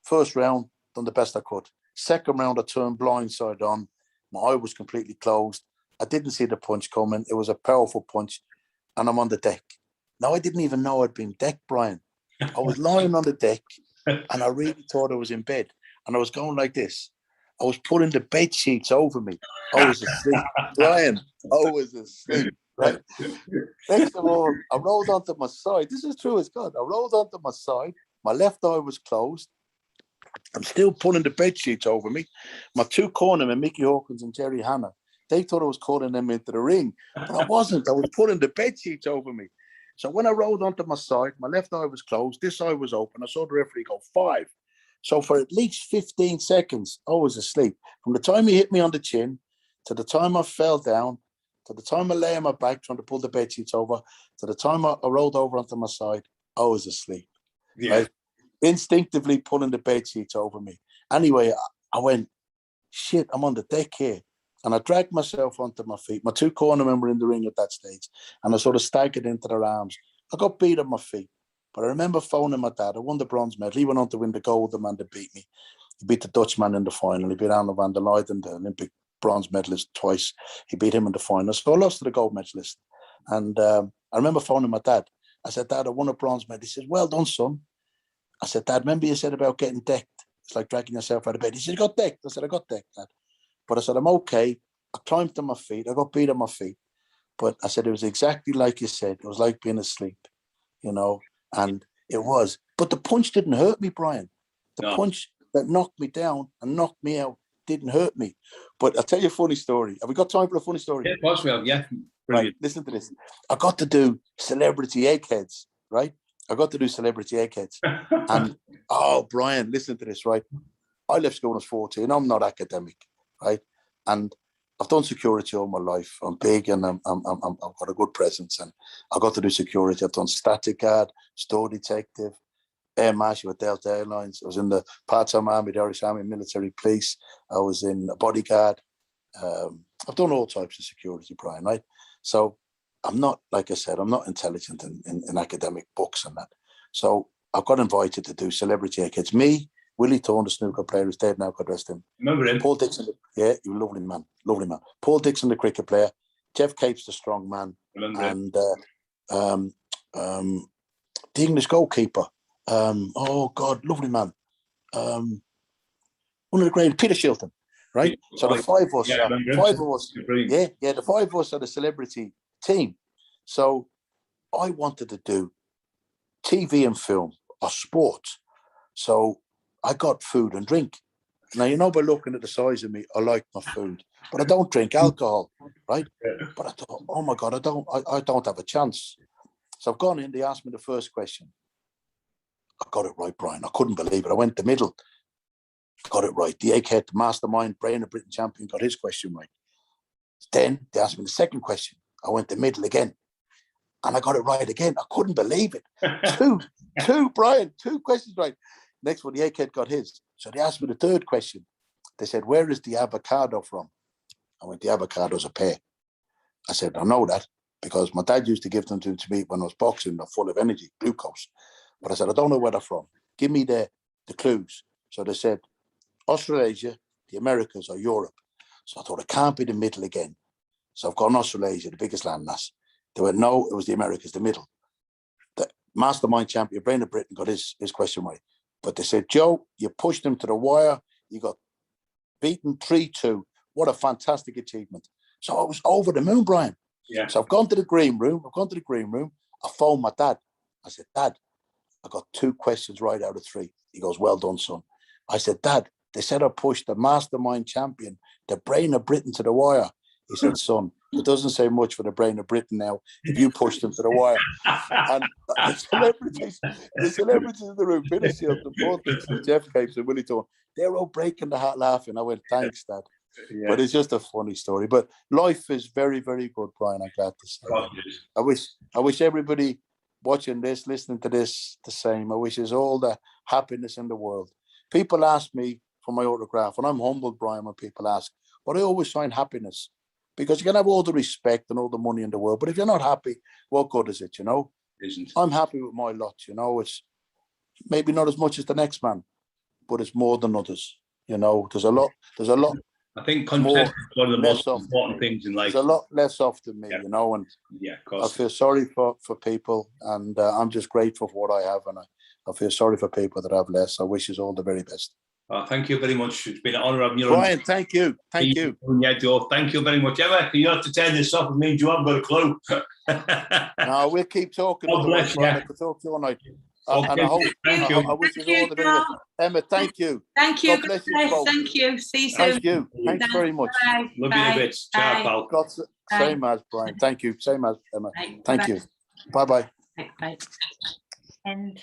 A: First round, done the best I could. Second round, I turned blindside on. My eye was completely closed. I didn't see the punch coming. It was a powerful punch. And I'm on the deck. Now, I didn't even know I'd been decked, Brian. I was lying on the deck and I really thought I was in bed. And I was going like this. I was pulling the bed sheets over me. I was asleep. Brian, I was asleep. Right? Next of all, I rolled onto my side. This is true as God. I rolled onto my side. My left eye was closed. I'm still pulling the bed sheets over me. My two cornermen, Mickey Hawkins and Jerry Hanna, they thought I was calling them into the ring, but I wasn't. I was pulling the bed sheets over me. So when I rolled onto my side, my left eye was closed. This eye was open. I saw the referee go 5. So for at least 15 seconds, I was asleep. From the time he hit me on the chin, to the time I fell down, to the time I lay on my back trying to pull the bed sheets over, to the time I rolled over onto my side, I was asleep. Yeah. Right? Instinctively pulling the bed sheets over me. Anyway, I went, shit, I'm on the deck here. And I dragged myself onto my feet. My two cornermen were in the ring at that stage. And I sort of staggered into their arms. I got beat on my feet. But I remember phoning my dad. I won the bronze medal. He went on to win the gold, the man that beat me. He beat the Dutchman in the final. He beat Arnold van der Leyden, the Olympic bronze medalist, twice. He beat him in the final. So I lost to the gold medalist. And I remember phoning my dad. I said, Dad, I won a bronze medal. He said, well done, son. I said, Dad, remember you said about getting decked? It's like dragging yourself out of bed. He said, you got decked. I said, I got decked, Dad. But I said, I'm okay. I climbed to my feet. I got beat on my feet. But I said, it was exactly like you said. It was like being asleep, you know, and it was. But the punch didn't hurt me, Brian. The punch that knocked me down and knocked me out didn't hurt me. But I'll tell you a funny story. Have we got time for a funny story?
B: Yeah, of course we have, yeah.
A: Right, listen to this. I got to do celebrity eggheads, right? I got to do celebrity eggheads. And, oh, Brian, listen to this, right? I left school when I was 14. I'm not academic, right? And I've done security all my life. I'm big and I've got a good presence. And I got to do security. I've done static guard, store detective, air marshal with Delta Airlines. I was in the part-time army, the Irish Army military police. I was in a bodyguard. I've done all types of security, Brian, right? So I'm not, like I said, I'm not intelligent in academic books and that. So I got invited to do celebrity eggheads. Me, Willie Thorne, the snooker player who's dead now, God rest him.
B: Remember him?
A: Paul Dixon, yeah, he was a lovely man. Paul Dixon, the cricket player. Jeff Capes, the strong man.
B: Remember
A: and the English goalkeeper. Oh, God, lovely man. One of the great, Peter Shilton, right? So the five of us, the 5 of us are the celebrity team. So I wanted to do TV and film or sports. So I got food and drink. Now, you know, by looking at the size of me, I like my food, but I don't drink alcohol, right? But I thought, oh my God, I don't have a chance. So I've gone in, they asked me the first question. I got it right, Brian. I couldn't believe it. I went the middle. Got it right. The egghead, the mastermind, Brain of Britain champion, got his question right. Then they asked me the second question. I went the middle again. And I got it right again. I couldn't believe it. two, Brian, 2 questions right. Next one, the egghead got his. So they asked me the third question. They said, where is the avocado from? I went, the avocado's a pear. I said, I know that because my dad used to give them to me when I was boxing. They're full of energy, glucose. But I said, I don't know where they're from. Give me the clues. So they said, Australasia, the Americas, or Europe. So I thought, it can't be the middle again. So I've gone Australasia, the biggest landmass. They went, no, it was the Americas, the middle. The mastermind champion, Brain of Britain, got his question right. But they said, Joe, you pushed him to the wire. You got beaten 3-2. What a fantastic achievement. So I was over the moon, Brian.
B: Yeah.
A: So I've gone to the green room. I phoned my dad. I said, Dad, I got 2 questions right out of 3. He goes, well done, son. I said, Dad, they said I pushed the mastermind champion, the Brain of Britain, to the wire. He said, son, it doesn't say much for the Brain of Britain now if you pushed them to the wire. And the celebrities in the room, Finney-Shield, the Portons, and Jeff Capes and Willie Thorne, they're all breaking the hat laughing. I went, thanks, Dad. Yeah. But it's just a funny story. But life is very, very good, Brian, I'm glad to say. I wish everybody watching this, listening to this, the same. I wish us all the happiness in the world. People ask me for my autograph, and I'm humbled, Brian, when people ask, but I always find happiness. Because you can have all the respect and all the money in the world, but if you're not happy, what good is it, you know? I'm happy with my lot, you know. It's maybe not as much as the next man, but it's more than others, you know. There's a lot.
B: I think content is one of the most important things in life.
A: There's a lot less off than me, you know, and
B: of course.
A: I feel sorry for people, and I'm just grateful for what I have, and I feel sorry for people that have less. I wish you all the very best.
B: Thank you very much. It's been an honour having you on.
A: Brian, thank you.
B: Yeah, Joe, thank you very much. Emma, you have to turn this off. It means you haven't got a clue.
A: No, we'll keep talking.
B: God bless you.
A: I could talk to you all night.
B: Okay.
A: And I hope,
B: thank you.
A: I wish you all the very best. Emma, thank you.
C: Thank you.
A: God bless you both.
C: Thank you. See you soon.
A: Thank you. Thanks very much.
C: Bye.
B: Love you a bit. Ciao, pal.
A: Same as Brian. Thank you. Same as Emma. Thank you. Bye-bye.
C: Bye. And